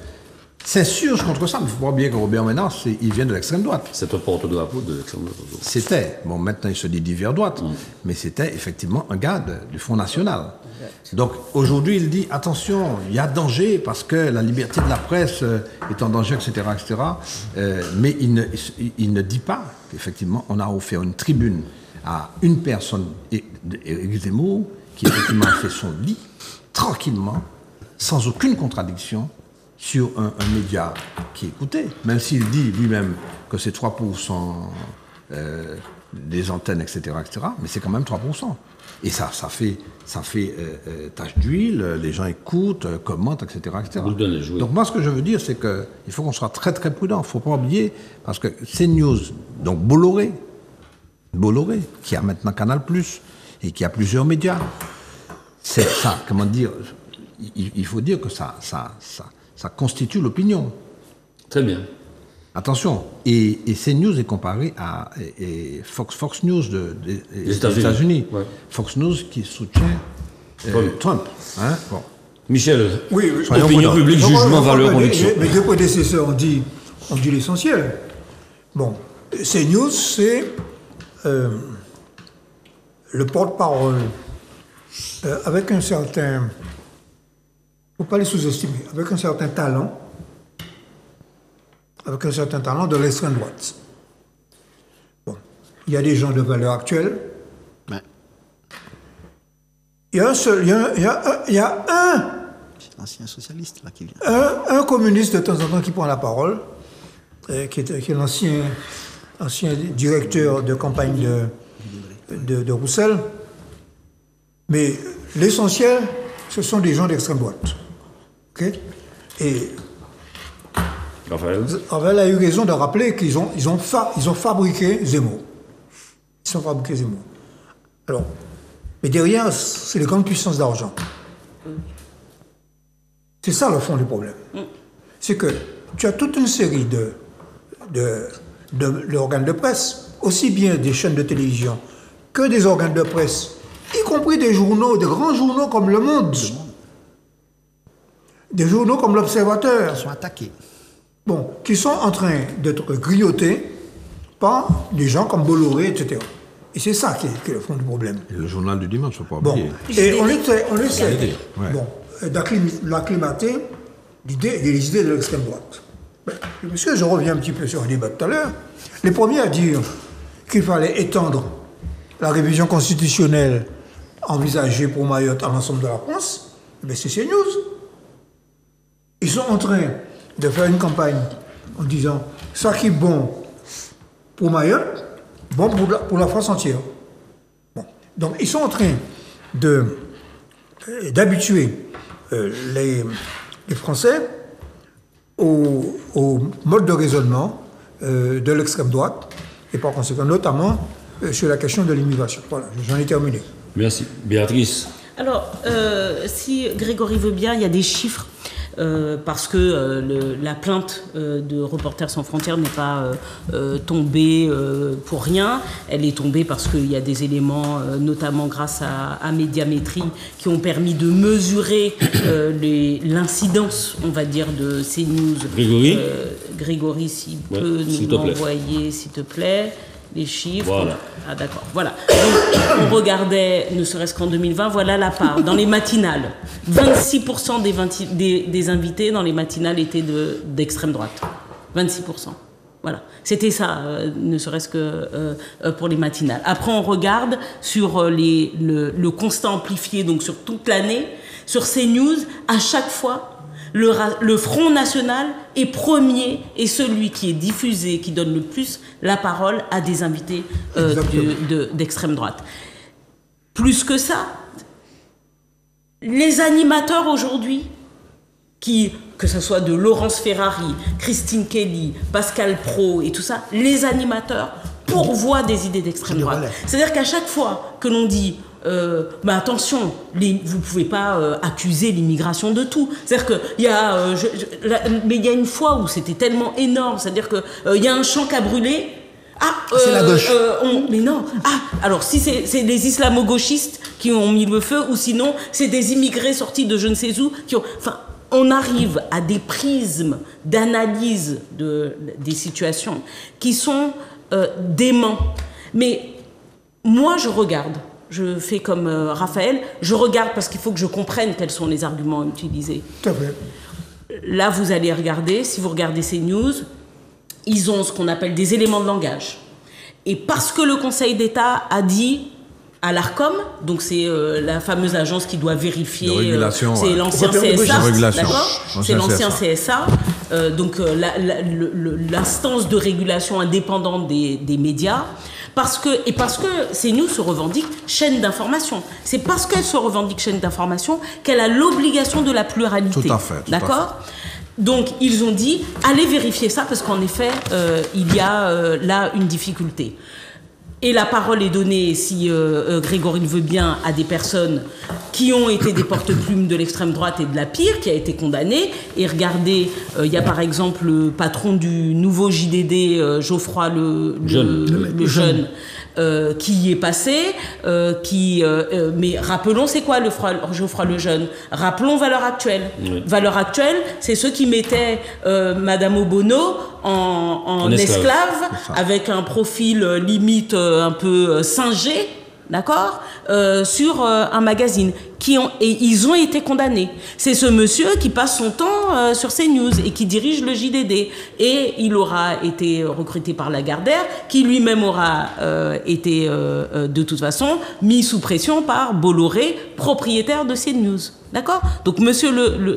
s'insurge contre ça. Mais il ne faut pas oublier que Robert Ménard, il vient de l'extrême droite. C'est un porte-drapeau de l'extrême droite. C'était, bon maintenant il se dit d'hiver droite, mais c'était effectivement un gars du Front National. Donc aujourd'hui il dit, attention, il y a danger parce que la liberté de la presse est en danger, etc. etc. Mais il ne dit pas qu'effectivement on a offert une tribune à une personne, Éric Zemmour, qui effectivement fait son lit, tranquillement, sans aucune contradiction, sur un média qui écoutait, même s'il dit lui-même que c'est 3% des antennes, etc., mais c'est quand même 3%. Et ça fait tache d'huile, les gens écoutent, commentent, etc., etc. Donc moi, ce que je veux dire, c'est qu'il faut qu'on soit très, très prudent. Il ne faut pas oublier, parce que CNews, donc Bolloré, qui a maintenant Canal+, et qui a plusieurs médias, c'est ça, comment dire, il faut dire que ça constitue l'opinion. Très bien. Attention, et CNews est comparé à Fox News des États-Unis. Ouais. Fox News qui soutient Trump. Hein? Bon. Michel, oui, opinion publique, jugement, valeur, conviction. Mes deux prédécesseurs ont dit l'essentiel. Bon, CNews, c'est le porte-parole avec un certain... Il ne faut pas les sous-estimer. Avec un certain talent de l'extrême droite. Bon. Il y a des gens de valeur actuelle. Ouais. Il y a un seul... Il y a un... C'est l'ancien socialiste là qui vient. Un communiste de temps en temps qui prend la parole, qui est l'ancien directeur de campagne de Roussel. Mais l'essentiel, ce sont des gens d'extrême droite. Okay? Et Raphaël a eu raison de rappeler qu'ils ont fabriqué Zemmour. Ils ont fabriqué Zemmour. Alors, mais derrière, c'est les grandes puissances d'argent. C'est ça le fond du problème. C'est que tu as toute une série d'organes de presse, aussi bien des chaînes de télévision que des organes de presse, y compris des journaux, des grands journaux comme Le Monde, des journaux comme L'Observateur. Ils sont attaqués. Bon, qui sont en train d'être grignotés par des gens comme Bolloré, etc. Et c'est ça qui est le fond du problème. Et le journal du dimanche, il ne faut pas Bon, oublier. et on essaie Ouais. bon, d'acclimater les idées de l'extrême droite. Monsieur, je reviens un petit peu sur le débat de tout à l'heure. Les premiers à dire qu'il fallait étendre la révision constitutionnelle envisagée pour Mayotte à l'ensemble de la France, c'est CNews. Ils sont en train de faire une campagne en disant ça qui est bon pour Mayotte, bon pour la France entière. Bon. Donc ils sont en train d'habituer les Français au mode de raisonnement de l'extrême droite et par conséquent notamment sur la question de l'immigration. Voilà, j'en ai terminé. Merci. Béatrice. Alors, si Grégory veut bien, il y a des chiffres. Parce que la plainte de Reporters sans frontières n'est pas tombée pour rien. Elle est tombée parce qu'il y a des éléments, notamment grâce à Médiamétrie, qui ont permis de mesurer l'incidence, on va dire, de CNews. Grégory Grégory, s'il peut nous envoyer, s'il te plaît, les chiffres. Voilà. Ah d'accord, voilà. Donc, on regardait, ne serait-ce qu'en 2020, voilà la part. Dans les matinales, 26% des invités dans les matinales étaient d'extrême droite. 26%. Voilà. C'était ça, ne serait-ce que pour les matinales. Après, on regarde sur le constat amplifié, donc sur toute l'année, sur CNews, à chaque fois, le Front National est premier et celui qui est diffusé, qui donne le plus la parole à des invités d'extrême droite. Plus que ça, les animateurs aujourd'hui, que ce soit de Laurence Ferrari, Christine Kelly, Pascal Praud et tout ça, les animateurs pourvoient des idées d'extrême droite. C'est-à-dire qu'à chaque fois que l'on dit attention, vous ne pouvez pas accuser l'immigration de tout. C'est-à-dire qu'il y a... mais il y a une fois où c'était tellement énorme, c'est-à-dire qu'il y a un champ qui a brûlé. C'est la gauche. Mais non. Alors si c'est les islamo-gauchistes qui ont mis le feu, ou sinon c'est des immigrés sortis de je ne sais où qui ont... Enfin, on arrive à des prismes d'analyse des situations qui sont déments. Mais moi, je regarde. Je fais comme Raphaël, je regarde parce qu'il faut que je comprenne quels sont les arguments utilisés. Tout à fait. Là, vous allez regarder, si vous regardez ces news, ils ont ce qu'on appelle des éléments de langage. Et parce que le Conseil d'État a dit à l'ARCOM, donc c'est la fameuse agence qui doit vérifier, c'est l'ancien CSA, d'accord ? C'est l'ancien CSA, donc l'instance de régulation indépendante des médias. Parce que CNews se revendique chaîne d'information. C'est parce qu'elle se revendique chaîne d'information qu'elle a l'obligation de la pluralité. Tout à fait. D'accord ? Donc, ils ont dit, allez vérifier ça, parce qu'en effet, il y a là une difficulté. Et la parole est donnée, si Grégory le veut bien, à des personnes qui ont été des porte-plumes de l'extrême droite et de la pire, qui a été condamné. Et regardez, il y a par exemple le patron du nouveau JDD, Geoffroy le jeune, qui y est passé, mais rappelons, c'est quoi Geoffroy le jeune ? Rappelons Valeurs Actuelles. Oui. Valeurs Actuelles, c'est ceux qui mettaient Madame Obono en esclave, avec un profil limite un peu singé, d'accord, sur un magazine, et ils ont été condamnés. C'est ce monsieur qui passe son temps sur CNews et qui dirige le JDD. Et il aura été recruté par Lagardère, qui lui-même aura été, de toute façon, mis sous pression par Bolloré, propriétaire de CNews. D'accord ? Donc, monsieur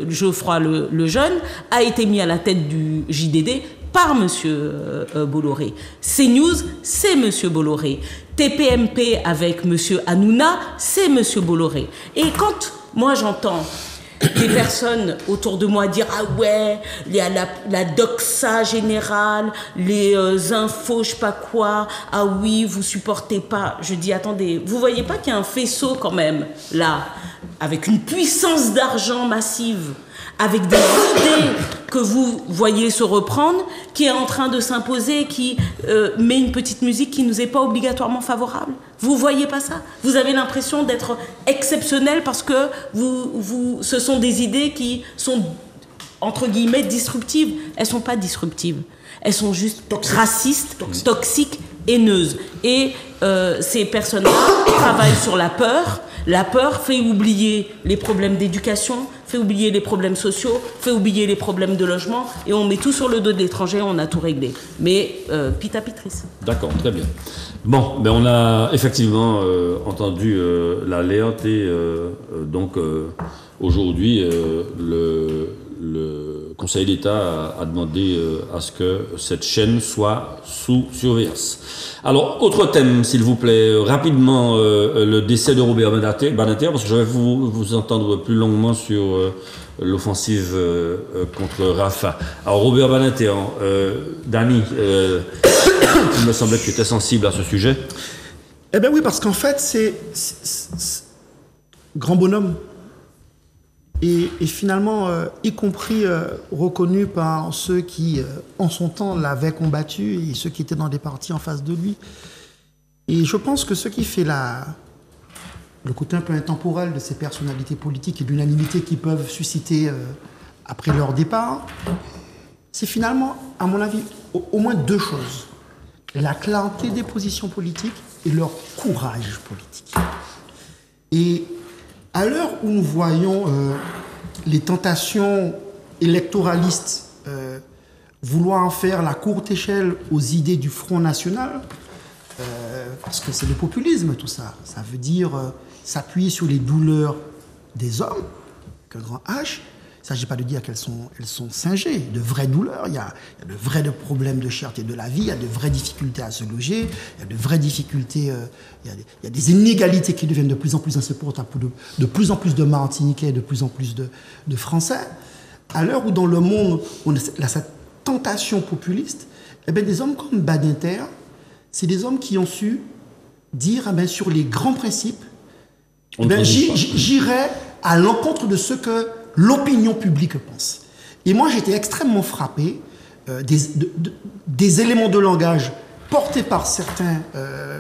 Geoffroy Lejeune a été mis à la tête du JDD par monsieur Bolloré. CNews, c'est monsieur Bolloré. TPMP avec monsieur Hanouna, c'est monsieur Bolloré. Et quand moi j'entends des personnes autour de moi dire « Ah ouais, il y a la doxa générale, les infos, je sais pas quoi, ah oui, vous supportez pas », je dis « Attendez, vous voyez pas qu'il y a un faisceau quand même, là, avec une puissance d'argent massive, avec des idées que vous voyez se reprendre, qui est en train de s'imposer, qui met une petite musique qui ne nous est pas obligatoirement favorable. Vous voyez pas ça? Vous avez l'impression d'être exceptionnel parce que ce sont des idées qui sont, entre guillemets, disruptives. Elles sont pas disruptives. Elles sont juste racistes, toxiques, haineuses. Et ces personnes-là travaillent sur la peur. La peur fait oublier les problèmes d'éducation, fait oublier les problèmes sociaux, fait oublier les problèmes de logement, et on met tout sur le dos de l'étranger, on a tout réglé. Mais pita pitris. D'accord, très bien. Bon, ben on a effectivement entendu l'alerte et donc aujourd'hui le Conseil d'État a demandé à ce que cette chaîne soit sous surveillance. Alors, autre thème, s'il vous plaît, rapidement, le décès de Robert Badinter, parce que je vais vous entendre plus longuement sur l'offensive contre Rafah. Alors, Robert Badinter, Dany, il me semblait que tu étais sensible à ce sujet. Eh bien oui, parce qu'en fait, c'est grand bonhomme. Et finalement, y compris reconnu par ceux qui, en son temps, l'avaient combattu et ceux qui étaient dans des partis en face de lui. Et je pense que ce qui fait le côté un peu intemporel de ces personnalités politiques et de l'unanimité qu'ils peuvent susciter après leur départ, c'est finalement, à mon avis, au moins deux choses. La clarté des positions politiques et leur courage politique. Et à l'heure où nous voyons les tentations électoralistes vouloir en faire la courte échelle aux idées du Front National, parce que c'est le populisme tout ça, ça veut dire s'appuyer sur les douleurs des hommes, qu'un grand H. Il ne s'agit pas de dire qu'elles sont singées, de vraies douleurs, il y a de vrais problèmes de cherté de la vie, il y a de vraies difficultés à se loger, il y a de vraies difficultés, il y a des inégalités qui deviennent de plus en plus insupportables pour de plus en plus de Martiniquais, de plus en plus de Français. À l'heure où dans le monde, on a cette tentation populiste, eh bien, des hommes comme Badinter, c'est des hommes qui ont su dire eh bien, sur les grands principes, eh bien, j'irai à l'encontre de ce que l'opinion publique pense. Et moi, j'étais extrêmement frappé des éléments de langage portés par certains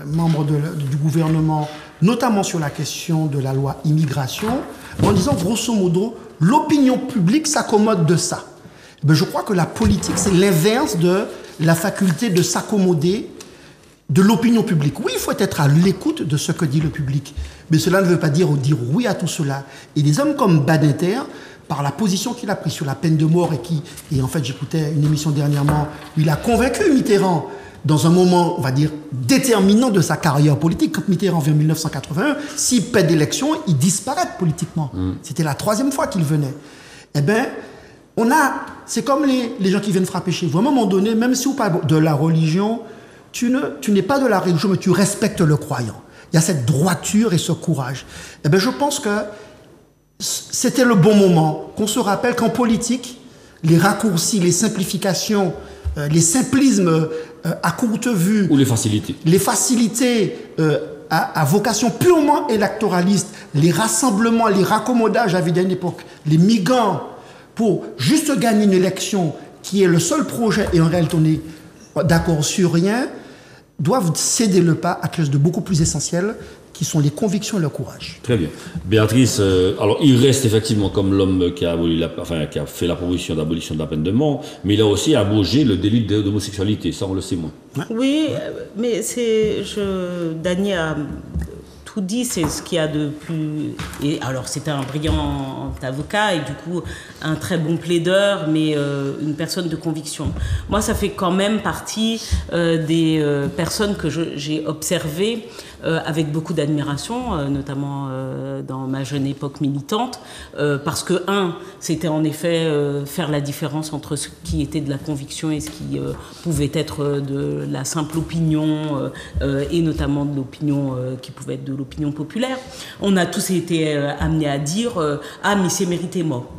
membres du gouvernement, notamment sur la question de la loi immigration, en disant, grosso modo, l'opinion publique s'accommode de ça. Ben, je crois que la politique, c'est l'inverse de la faculté de s'accommoder de l'opinion publique. Oui, il faut être à l'écoute de ce que dit le public, mais cela ne veut pas dire oui à tout cela. Et des hommes comme Badinter, par la position qu'il a prise sur la peine de mort et en fait j'écoutais une émission dernièrement où il a convaincu Mitterrand dans un moment, on va dire, déterminant de sa carrière politique. Quand Mitterrand vient en 1981, s'il perd l'élection, il disparaît politiquement. C'était la 3e fois qu'il venait. Eh bien, c'est comme les gens qui viennent frapper chez vous. À un moment donné, même si vous parlez de la religion, tu n'es pas de la religion, mais tu respectes le croyant. Il y a cette droiture et ce courage. Eh bien, je pense que c'était le bon moment, qu'on se rappelle qu'en politique, les raccourcis, les simplifications, les simplismes à courte vue... Ou les facilités. Les facilités à vocation purement électoraliste, les rassemblements, les raccommodages, j'avais dit à une époque, les migrants, pour juste gagner une élection qui est le seul projet, et en réalité on est d'accord sur rien, doivent céder le pas à quelque chose de beaucoup plus essentiel, qui sont les convictions et le courage. Très bien. Béatrice, alors il reste effectivement comme l'homme qui a fait la proposition d'abolition de la peine de mort, mais il a aussi abrogé le délit d'homosexualité, ça on le sait moins. Oui, mais Dany a tout dit, c'est ce qu'il y a de plus... Et alors, c'était un brillant avocat et du coup, un très bon plaideur, mais une personne de conviction. Moi, ça fait quand même partie des personnes que j'ai observées avec beaucoup d'admiration, notamment dans ma jeune époque militante, parce que, c'était en effet faire la différence entre ce qui était de la conviction et ce qui pouvait être de la simple opinion, et notamment de l'opinion qui pouvait être de l'opinion populaire. On a tous été amenés à dire « Ah, mais c'est mérité mort ».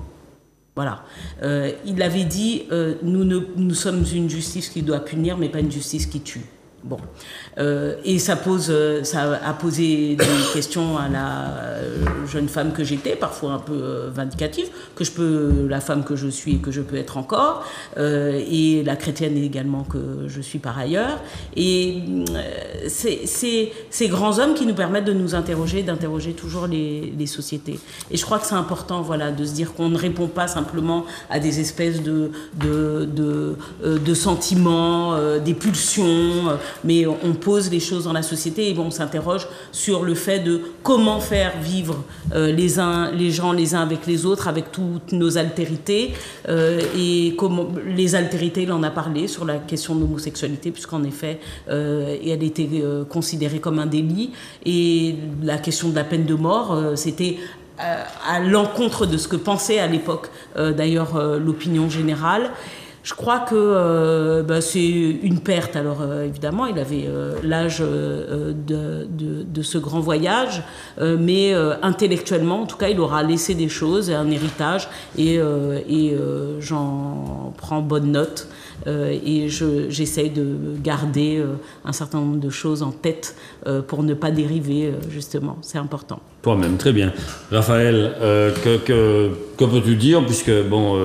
Voilà. Il avait dit nous sommes une justice qui doit punir, mais pas une justice qui tue. Bon. Et ça a posé des questions à la jeune femme que j'étais, parfois un peu vindicative, la femme que je suis et que je peux être encore, et la chrétienne également que je suis par ailleurs. Et c'est ces grands hommes qui nous permettent de nous interroger, d'interroger toujours les sociétés. Et je crois que c'est important, voilà, de se dire qu'on ne répond pas simplement à des espèces de sentiments, des pulsions, mais on pose les choses dans la société et on s'interroge sur le fait de comment faire vivre les gens les uns avec les autres, avec toutes nos altérités, et comment les altérités, il en a parlé sur la question de l'homosexualité, puisqu'en effet, elle était considérée comme un délit, et la question de la peine de mort, c'était à l'encontre de ce que pensait à l'époque, d'ailleurs, l'opinion générale. Je crois que c'est une perte. Alors évidemment, il avait l'âge de ce grand voyage, mais intellectuellement, en tout cas, il aura laissé des choses, un héritage, et j'en prends bonne note. Et j'essaye de garder un certain nombre de choses en tête pour ne pas dériver, justement. C'est important. Toi-même, très bien. Raphaël, que peux-tu dire, puisque, bon...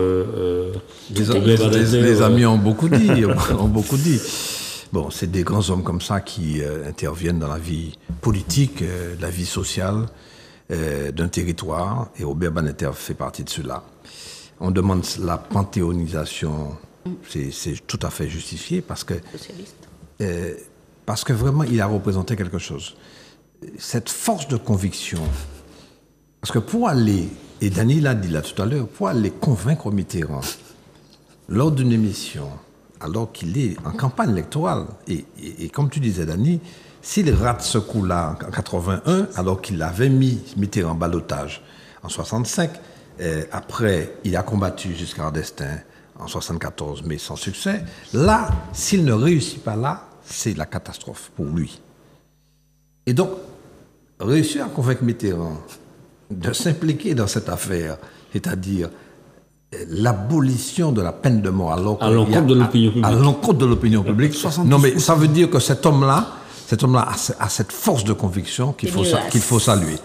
les amis ont beaucoup dit, Bon, c'est des grands hommes comme ça qui interviennent dans la vie politique, la vie sociale d'un territoire, et Robert Badinter fait partie de cela. On demande la panthéonisation, c'est tout à fait justifié, parce que vraiment, il a représenté quelque chose. Cette force de conviction, parce que pour aller, et Dany l'a dit là tout à l'heure, pour aller convaincre Mitterrand, lors d'une émission, alors qu'il est en campagne électorale, et comme tu disais, Dany, s'il rate ce coup-là en 81, alors qu'il avait mis Mitterrand en ballottage en 65, après, il a combattu Giscard d'Estaing en 74, mais sans succès, là, s'il ne réussit pas là, c'est la catastrophe pour lui. Et donc, réussir à convaincre Mitterrand de s'impliquer dans cette affaire, c'est-à-dire l'abolition de la peine de mort à l'encontre de l'opinion publique. Non, mais ça veut dire que cet homme-là a cette force de conviction qu'il faut saluer,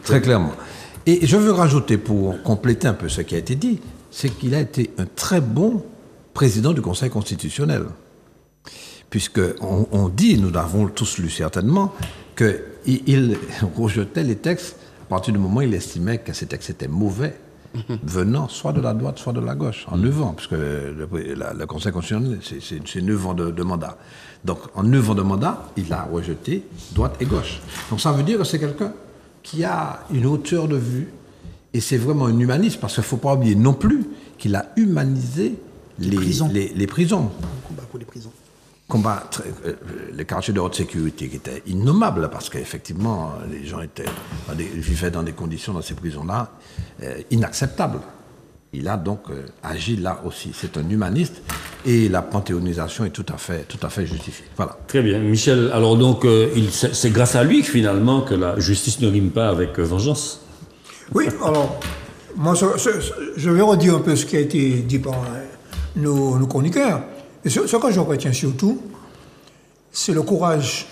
très clairement. Et je veux rajouter, pour compléter un peu ce qui a été dit, c'est qu'il a été un très bon président du Conseil constitutionnel. Puisqu'on dit, nous l'avons tous lu certainement, qu'il rejetait les textes à partir du moment où il estimait que ces textes étaient mauvais, venant soit de la droite, soit de la gauche, en 9 ans, puisque le Conseil constitutionnel, c'est 9 ans de mandat. Donc, en 9 ans de mandat, il a rejeté droite et gauche. Donc, ça veut dire que c'est quelqu'un qui a une hauteur de vue, et c'est vraiment un humaniste, parce qu'il ne faut pas oublier non plus qu'il a humanisé les prisons. Le combat pour les prisons. Les quartiers de haute sécurité qui étaient innommables, parce qu'effectivement, les gens vivaient dans des conditions dans ces prisons-là inacceptables. Il a donc agi là aussi. C'est un humaniste, et la panthéonisation est tout à fait justifiée. Voilà. Très bien. Michel, alors donc, c'est grâce à lui finalement que la justice ne rime pas avec vengeance. Oui, alors, moi, je vais redire un peu ce qui a été dit par nos chroniqueurs. Et ce que je retiens surtout, c'est le courage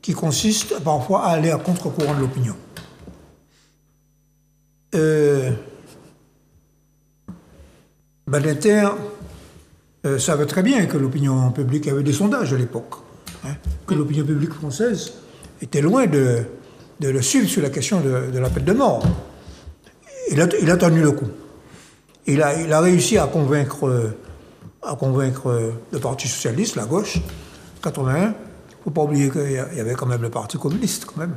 qui consiste parfois à aller à contre-courant de l'opinion. Badinter savait très bien que l'opinion publique, il y avait des sondages à l'époque, que l'opinion publique française était loin de le suivre sur la question de la peine de mort. Il a tenu le coup. Il a réussi à convaincre le Parti socialiste, la gauche, 81, faut pas oublier qu'il y avait quand même le Parti communiste, quand même.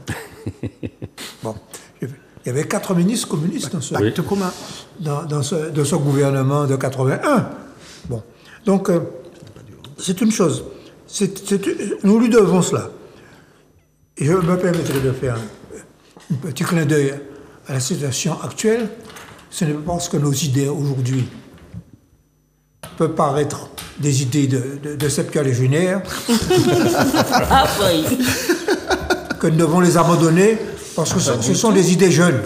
Bon, il y avait 4 ministres communistes dans ce Acte commun. dans ce gouvernement de 81. Bon, donc c'est une chose. Nous lui devons cela. Et je me permettrai de faire un petit clin d'œil à la situation actuelle. Ce n'est pas parce que nos idées aujourd'hui peuvent paraître des idées de septuagénaires Ah oui. que nous devons les abandonner parce que ce sont des idées jeunes.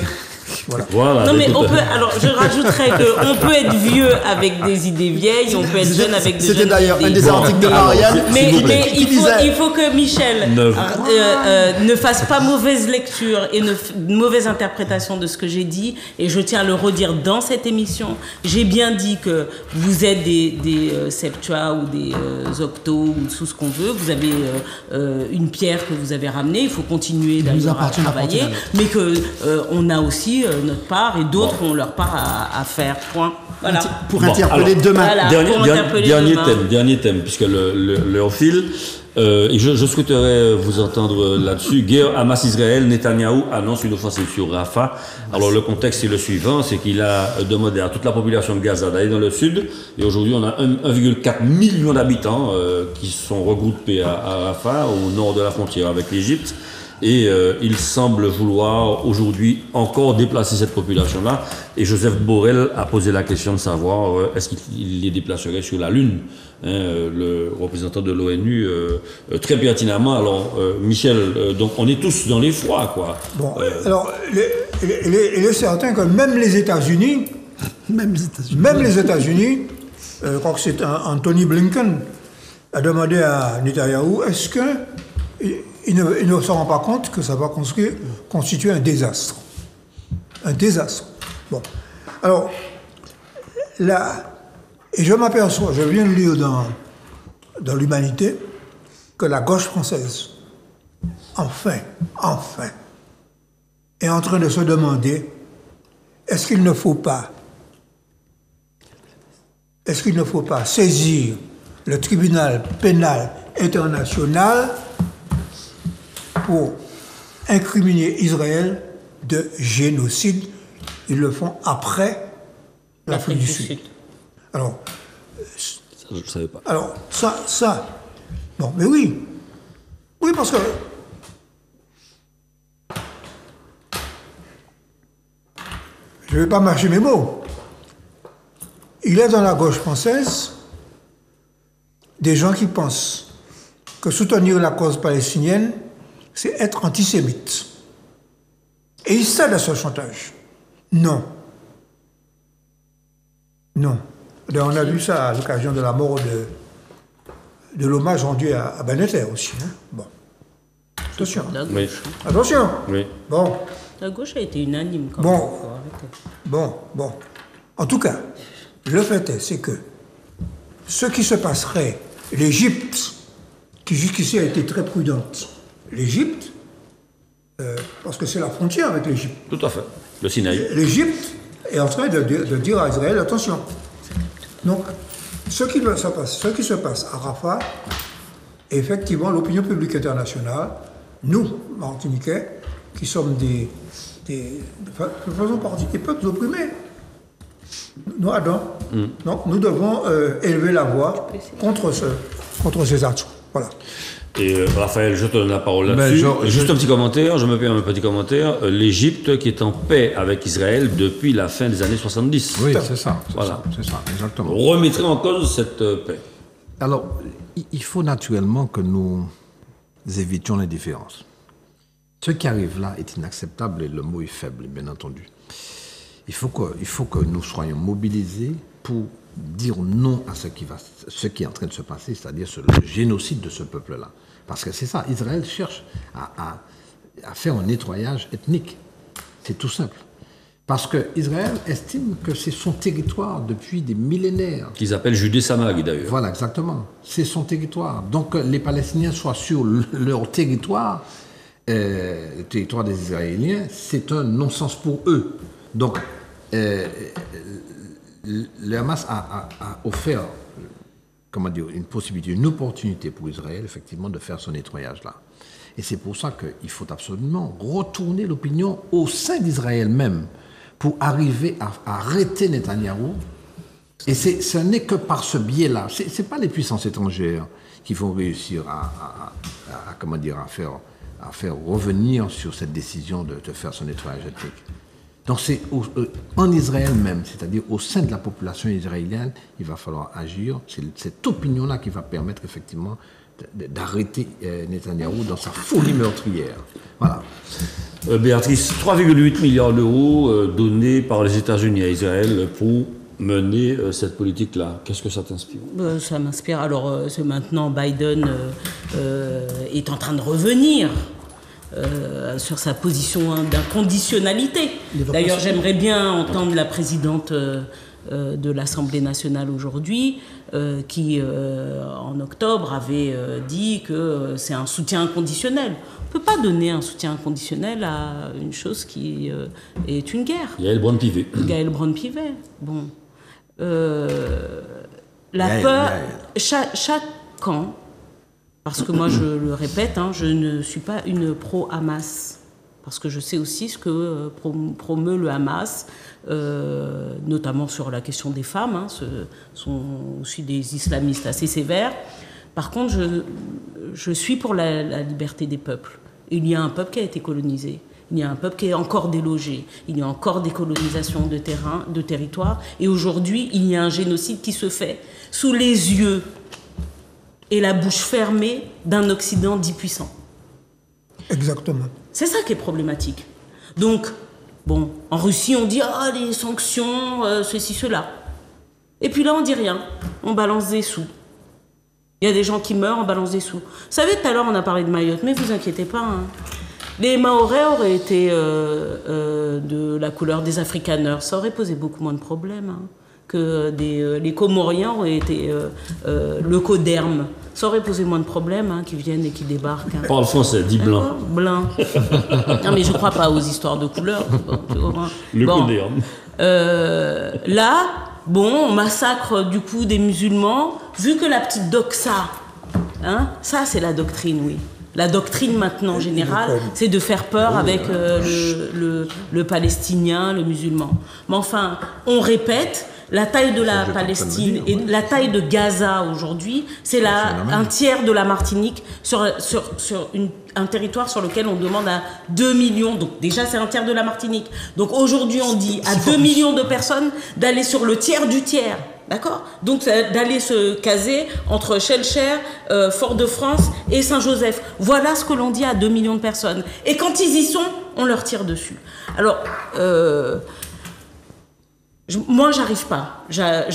Voilà. Non mais on peut, alors je rajouterais qu'on peut être vieux avec des idées vieilles, on peut être jeune avec des jeunes idées. C'était d'ailleurs un des articles de Marianne. Mais il faut que Michel ne fasse pas mauvaise lecture et mauvaise interprétation de ce que j'ai dit. Et je tiens à le redire dans cette émission. J'ai bien dit que vous êtes des septua ou des octos ou tout ce qu'on veut. Vous avez une pierre que vous avez ramenée. Il faut continuer d'ailleurs à travailler. Mais qu'on a aussi notre part et d'autres ont leur part à faire. Point. Voilà. Pour interpeller demain. Voilà, dernier thème, puisque l'heure file. Et je souhaiterais vous entendre là-dessus. Guerre Hamas-Israël, Netanyahou annonce une offensive sur Rafah. Alors le contexte est le suivant, c'est qu'il a demandé à toute la population de Gaza d'aller dans le sud. Et aujourd'hui, on a 1,4 million d'habitants qui sont regroupés à Rafah, au nord de la frontière avec l'Égypte. Et il semble vouloir aujourd'hui encore déplacer cette population-là. Et Joseph Borrell a posé la question de savoir est-ce qu'il les déplacerait sur la Lune, le représentant de l'ONU, très pertinemment. Alors, Michel, donc on est tous dans l'effroi, quoi. Bon, alors, il est certain que même les États-Unis, je crois que c'est Anthony Blinken, a demandé à Netanyahou, est-ce que il ne se rend pas compte que ça va constituer un désastre. Un désastre. Bon. Alors, là, et je m'aperçois, je viens de lire dans l'Humanité, que la gauche française, enfin, est en train de se demander, est-ce qu'il ne faut pas saisir le tribunal pénal international pour incriminer Israël de génocide. Ils le font après l'Afrique du Sud. Alors, ça, je ne savais pas. Alors, ça, bon, mais oui. Oui, parce que je ne vais pas mâcher mes mots. Il y a dans la gauche française des gens qui pensent que soutenir la cause palestinienne, c'est être antisémite. Et ils cèdent à ce chantage. Non. On a vu ça à l'occasion de la mort de l'hommage rendu à Benetter aussi. Hein. Bon. Attention. Oui. Attention. Oui. Bon. La gauche a été unanime quand même. Bon. En tout cas, le fait est, c'est que ce qui se passerait, l'Égypte, qui jusqu'ici a été très prudente, l'Égypte, parce que c'est la frontière avec l'Égypte. Tout à fait. Le Sinaï. L'Égypte est en train de dire à Israël, attention. Donc, ce qui se passe à Rafah, effectivement, l'opinion publique internationale, nous, Martiniquais, qui sommes faisons partie des peuples opprimés, nous devons élever la voix contre ces actes. Voilà. Et Raphaël, je te donne la parole là-dessus. Juste un petit commentaire, je me permets un petit commentaire. L'Égypte qui est en paix avec Israël depuis la fin des années 70. Oui, c'est ça, exactement. Remettrait en cause cette paix. Alors, il faut naturellement que nous évitions les différences. Ce qui arrive là est inacceptable et le mot est faible, bien entendu. Il faut que nous soyons mobilisés pour dire non à ce qui est en train de se passer, c'est-à-dire le génocide de ce peuple-là. Parce que c'est ça, Israël cherche à faire un nettoyage ethnique. C'est tout simple. Parce qu'Israël estime que c'est son territoire depuis des millénaires. Qu'ils appellent Judée-Samarie d'ailleurs. Voilà, exactement. C'est son territoire. Donc les Palestiniens soient sur leur territoire, le territoire des Israéliens, c'est un non-sens pour eux. Donc, le Hamas a offert comment dire, une possibilité, une opportunité pour Israël, effectivement, de faire ce nettoyage-là. Et c'est pour ça qu'il faut absolument retourner l'opinion au sein d'Israël même pour arriver à arrêter Netanyahou. Et ce n'est que par ce biais-là. Ce n'est pas les puissances étrangères qui vont réussir comment dire, à faire revenir sur cette décision de faire ce nettoyage ethnique. Donc c'est en Israël même, c'est-à-dire au sein de la population israélienne, il va falloir agir. C'est cette opinion-là qui va permettre effectivement d'arrêter Netanyahou dans sa folie meurtrière. Voilà. Béatrice, 3,8 milliards d'euros donnés par les États-Unis à Israël pour mener cette politique-là. Qu'est-ce que ça t'inspire? Ça m'inspire. Alors, c'est maintenant Biden est en train de revenir sur sa position d'inconditionnalité. D'ailleurs, j'aimerais bien entendre la présidente de l'Assemblée nationale aujourd'hui, qui en octobre avait dit que c'est un soutien inconditionnel. On ne peut pas donner un soutien inconditionnel à une chose qui est une guerre. Yael Braun-Pivet. Yael Braun-Pivet. Bon. La peur, chaque camp, parce que moi je le répète, je ne suis pas une pro-Hamas, parce que je sais aussi ce que promeut le Hamas, notamment sur la question des femmes, ce sont aussi des islamistes assez sévères. Par contre, je suis pour la liberté des peuples. Il y a un peuple qui a été colonisé. Il y a un peuple qui est encore délogé. Il y a encore des colonisations de terrain, de territoire. Et aujourd'hui, il y a un génocide qui se fait sous les yeux et la bouche fermée d'un Occident dit puissant. Exactement. C'est ça qui est problématique. Donc, bon, en Russie, on dit « Ah, les sanctions, ceci, cela ». Et puis là, on dit rien. On balance des sous. Il y a des gens qui meurent, on balance des sous. Vous savez, tout à l'heure, on a parlé de Mayotte, mais vous inquiétez pas, les Mahorais auraient été de la couleur des Afrikaners. Ça aurait posé beaucoup moins de problèmes que les Comoriens auraient été le Coderme. Ça aurait posé moins de problèmes qu'ils viennent et qui débarquent. Parle français, dis blanc. Blanc. Non, mais je ne crois pas aux histoires de couleurs. Le Coderme. Là, on massacre du coup des musulmans. Vu que la petite doxa, ça c'est la doctrine, oui. La doctrine maintenant générale, c'est de faire peur avec le palestinien, le musulman. Mais enfin, on répète, la taille de la Palestine et la taille de Gaza aujourd'hui, c'est un tiers de la Martinique sur un territoire sur lequel on demande à 2 millions. Donc déjà, c'est un tiers de la Martinique. Donc aujourd'hui, on dit à 2 millions de personnes d'aller sur le tiers du tiers. D'accord? Donc d'aller se caser entre Shellcher, Fort-de-France et Saint-Joseph. Voilà ce que l'on dit à 2 millions de personnes. Et quand ils y sont, on leur tire dessus. Alors, moi, j'arrive pas. Je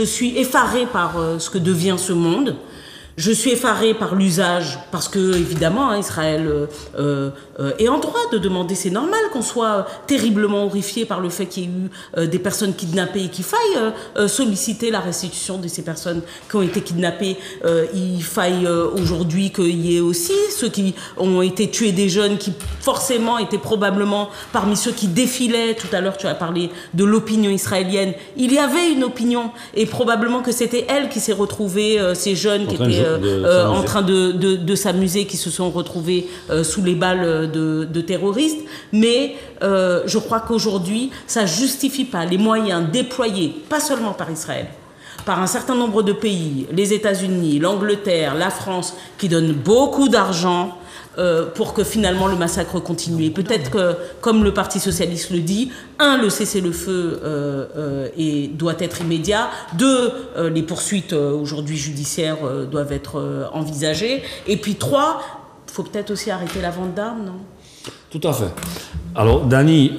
suis effarée par ce que devient ce monde. Je suis effarée par l'usage, parce que, évidemment, Israël est en droit de demander, c'est normal qu'on soit terriblement horrifié par le fait qu'il y ait eu des personnes kidnappées et qu'il faille solliciter la restitution de ces personnes qui ont été kidnappées. Il faille aujourd'hui qu'il y ait aussi ceux qui ont été tués, des jeunes qui forcément étaient probablement parmi ceux qui défilaient. Tout à l'heure, tu as parlé de l'opinion israélienne. Il y avait une opinion, et probablement que c'était elle qui s'est retrouvée, ces jeunes qui étaient en train de s'amuser, qui se sont retrouvés sous les balles de terroristes. Mais je crois qu'aujourd'hui, ça ne justifie pas les moyens déployés, pas seulement par Israël, par un certain nombre de pays, les États-Unis, l'Angleterre, la France, qui donnent beaucoup d'argent pour que finalement le massacre continue. Et peut-être que, comme le Parti socialiste le dit, le cessez-le-feu doit être immédiat. 2, les poursuites aujourd'hui judiciaires doivent être envisagées. Et puis 3, il faut peut-être aussi arrêter la vente d'armes, non? Tout à fait. Alors, Dany,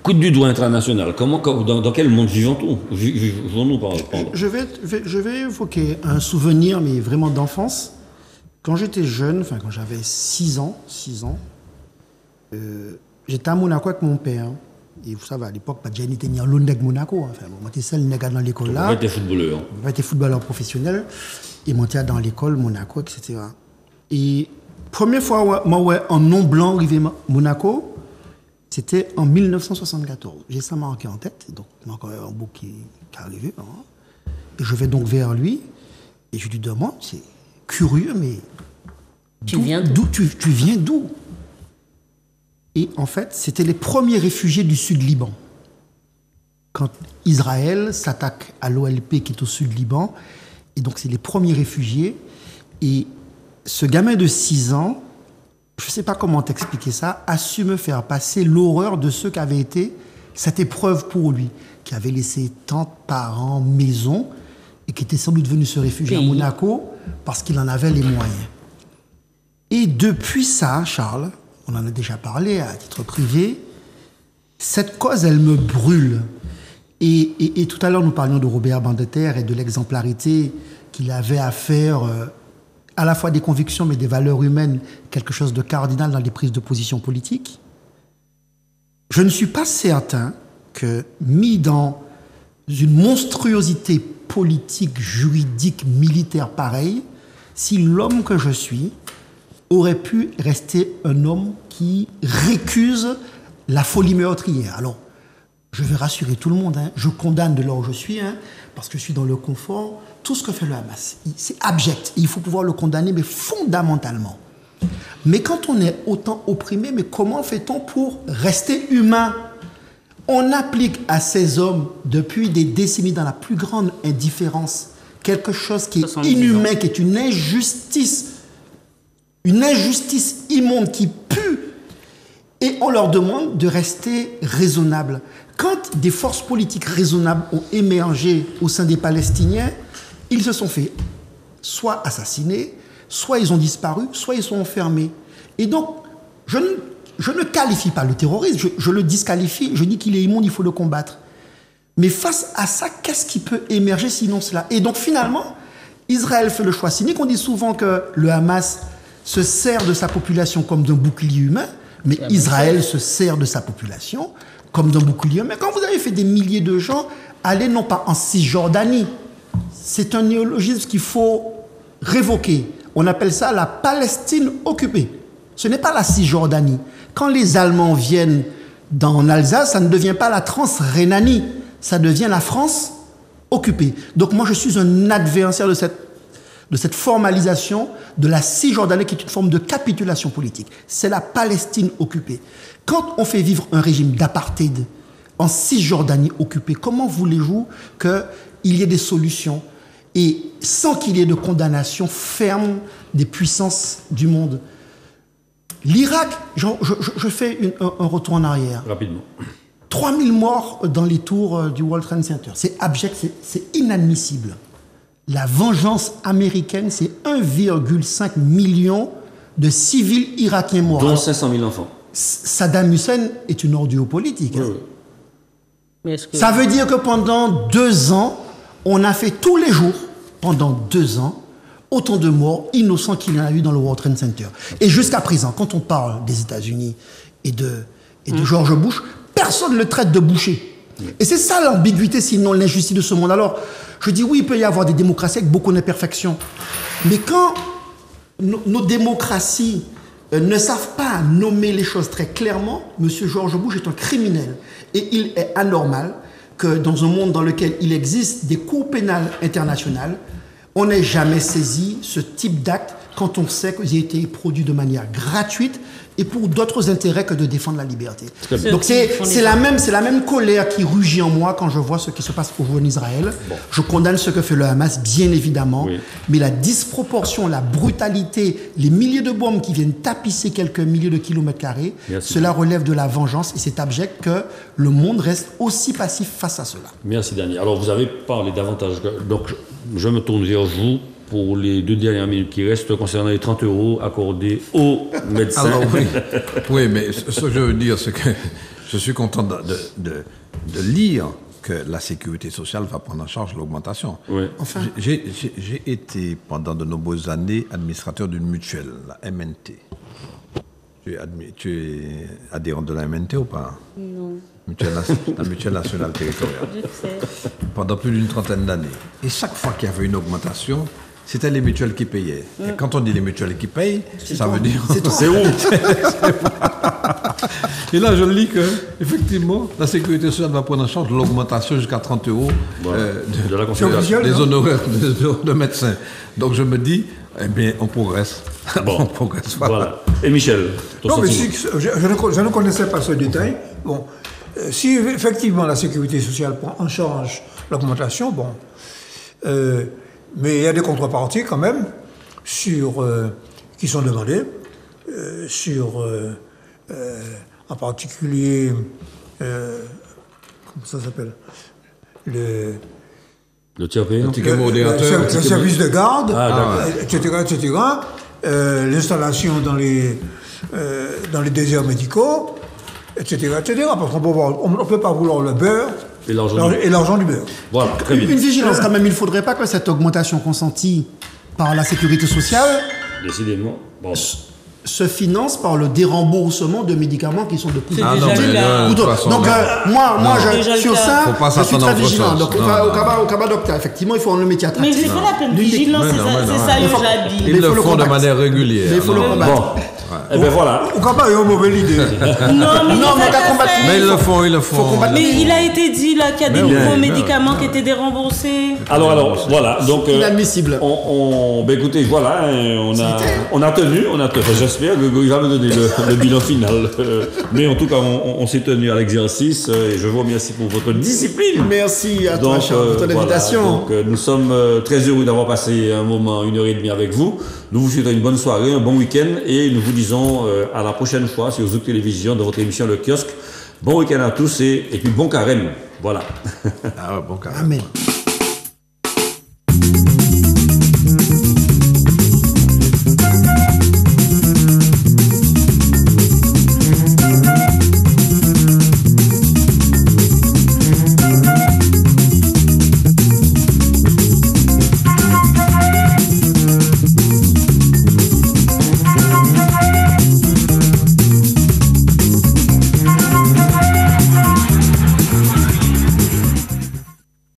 coup du doigt international. Dans quel monde vivons-nous pardon. Je vais évoquer un souvenir, mais vraiment d'enfance. Quand j'étais jeune, quand j'avais 6 ans, j'étais à Monaco avec mon père. Et vous savez, à l'époque, pas de Jenny tenir l'Ondeg Monaco. Moi, j'étais seul nègre dans l'école là. J'étais footballeur. J'étais footballeur professionnel. Et monté dans l'école Monaco, etc. Et première fois, moi, en nom blanc arrivé à Monaco, c'était en 1974. J'ai ça marqué en tête. Donc, encore un bout qui est arrivé. Et je vais donc vers lui et je lui demande, c'est curieux, mais tu viens d'où? Et en fait, c'était les premiers réfugiés du sud Liban. Quand Israël s'attaque à l'OLP qui est au sud Liban, et donc c'est les premiers réfugiés. Et ce gamin de 6 ans, je ne sais pas comment t'expliquer ça, a su me faire passer l'horreur de ce qu'avait été cette épreuve pour lui, qui avait laissé tante, parents, maison, et qui était sans doute venu se réfugier à Monaco parce qu'il en avait les moyens. Et depuis ça, Charles, on en a déjà parlé à titre privé, cette cause, elle me brûle. Et tout à l'heure, nous parlions de Robert Bandeter et de l'exemplarité qu'il avait à faire, à la fois des convictions, mais des valeurs humaines, quelque chose de cardinal dans les prises de position politiques. Je ne suis pas certain que, mis dans une monstruosité politique, juridique, militaire pareille, si l'homme que je suis aurait pu rester un homme qui récuse la folie meurtrière. Alors, je vais rassurer tout le monde, hein. Je condamne de là où je suis, hein, parce que je suis dans le confort, tout ce que fait le Hamas. C'est abject. Il faut pouvoir le condamner, mais fondamentalement. Mais quand on est autant opprimé, mais comment fait-on pour rester humain? On applique à ces hommes, depuis des décennies, dans la plus grande indifférence, quelque chose qui est inhumain, qui est une injustice immonde qui pue, et on leur demande de rester raisonnables. Quand des forces politiques raisonnables ont émergé au sein des Palestiniens, ils se sont fait soit assassiner, soit ils ont disparu, soit ils sont enfermés. Et donc, je ne qualifie pas le terrorisme, je le disqualifie, je dis qu'il est immonde, il faut le combattre. Mais face à ça, qu'est-ce qui peut émerger sinon cela? Et donc finalement, Israël fait le choix cynique. On dit souvent que le Hamas se sert de sa population comme d'un bouclier humain, mais Israël se sert de sa population comme d'un bouclier humain. Quand vous avez fait des milliers de gens, allez non pas en Cisjordanie. C'est un néologisme qu'il faut révoquer. On appelle ça la Palestine occupée. Ce n'est pas la Cisjordanie. Quand les Allemands viennent en Alsace, ça ne devient pas la Transrhénanie, ça devient la France occupée. Donc moi, je suis un adversaire de cette formalisation de la Cisjordanie, qui est une forme de capitulation politique. C'est la Palestine occupée. Quand on fait vivre un régime d'apartheid en Cisjordanie occupée, comment voulez-vous qu'il y ait des solutions et sans qu'il y ait de condamnation ferme des puissances du monde? L'Irak, je fais un retour en arrière. Rapidement. 3000 morts dans les tours du World Trade Center. C'est abject, c'est inadmissible. La vengeance américaine, c'est 1,5 million de civils irakiens morts. Dont 500 000 enfants. Saddam Hussein est une ordure politique. Oui, hein. oui. Mais Ça veut dire que pendant 2 ans, on a fait tous les jours, pendant 2 ans, autant de morts innocents qu'il y en a eu dans le World Trade Center. Et jusqu'à présent, quand on parle des États-Unis et de George Bush, personne ne le traite de boucher. Et c'est ça l'ambiguïté, sinon l'injustice de ce monde. Alors, je dis oui, il peut y avoir des démocraties avec beaucoup d'imperfections. Mais quand nos démocraties ne savent pas nommer les choses très clairement, M. George Bush est un criminel. Et il est anormal que dans un monde dans lequel il existe des cours pénales internationales, on n'ait jamais saisi ce type d'acte quand on sait qu'ils ont été produits de manière gratuite et pour d'autres intérêts que de défendre la liberté. Donc c'est la même colère qui rugit en moi quand je vois ce qui se passe aujourd'hui en Israël. Bon. Je condamne ce que fait le Hamas, bien évidemment, oui. Mais la disproportion, la brutalité, les milliers de bombes qui viennent tapisser quelques milliers de kilomètres carrés, cela relève de la vengeance et c'est abject que le monde reste aussi passif face à cela. Merci Daniel. Alors vous avez parlé davantage, donc je me tourne vers vous pour les 2 dernières minutes qui restent concernant les 30 € accordés aux médecins. Alors, oui, mais ce que je veux dire, c'est que je suis content de lire que la sécurité sociale va prendre en charge l'augmentation. Oui. Enfin, j'ai été pendant de nombreuses années administrateur d'une mutuelle, la MNT. Tu es adhérent de la MNT ou pas? Non. La mutuelle nationale territoriale. Je sais. Pendant plus d'une 30aine d'années. Et chaque fois qu'il y avait une augmentation, c'était les mutuelles qui payaient. Et quand on dit les mutuelles qui payent, ça veut dire... C'est où? Et là, je lis que, effectivement, la sécurité sociale va prendre en charge l'augmentation jusqu'à 30 € De la considération. des honoraires de médecins. Donc je me dis, eh bien, on progresse. Bon. On progresse. Voilà. Et Michel, ton Non, mais sentiment? je ne connaissais pas ce détail. Bon, si effectivement la sécurité sociale prend en charge l'augmentation, bon, mais il y a des contreparties quand même qui sont demandées en particulier, comment ça s'appelle, Le tiers payant? le service de garde, Ah, etc. L'installation dans les déserts médicaux, etc. Parce qu'on ne peut pas vouloir le beurre et l'argent du beurre. Voilà, très bien. Une vigilance quand même, il ne faudrait pas que cette augmentation consentie par la sécurité sociale Décidément. Bon. se finance par le déremboursement de médicaments qui sont de plus en déjà plus le cas. Donc moi Déjà le sur cas. ça, Faut pas je suis s'attendre très à autre vigilant. chose. Donc au cas docteur, effectivement, il faut rendre le métier Mais attractif. c'est pas la peine de vigilance, c'est ça que j'ai dit. Ils il le faut le font de combattre. manière régulière. Mais il faut le combattre. Bon. Eh bien voilà. Au cas pas, il y a une mauvaise idée. Non, mais Non, mais il t'as combattu. Mais ils le font, ils le font. combattre. Mais il a été dit là qu'il y a des Mais oui, nouveaux mais médicaments qui étaient déremboursés. Alors, voilà. Donc, Inadmissible. ben écoutez, voilà, hein, on a tenu. Enfin, j'espère que Grégory va me donner le bilan final. Mais en tout cas, on s'est tenu à l'exercice et je vous remercie pour votre discipline. Merci à toi, Donc, Charles, pour ton voilà. invitation. Donc, nous sommes très heureux d'avoir passé un moment, 1h30 avec vous. Nous vous souhaitons une bonne soirée, un bon week-end et nous vous disons à la prochaine fois sur Zouk Télévision dans votre émission Le Kiosque. Bon week-end à tous et puis bon carême. Voilà. Ah ouais, bon carrément. Amen.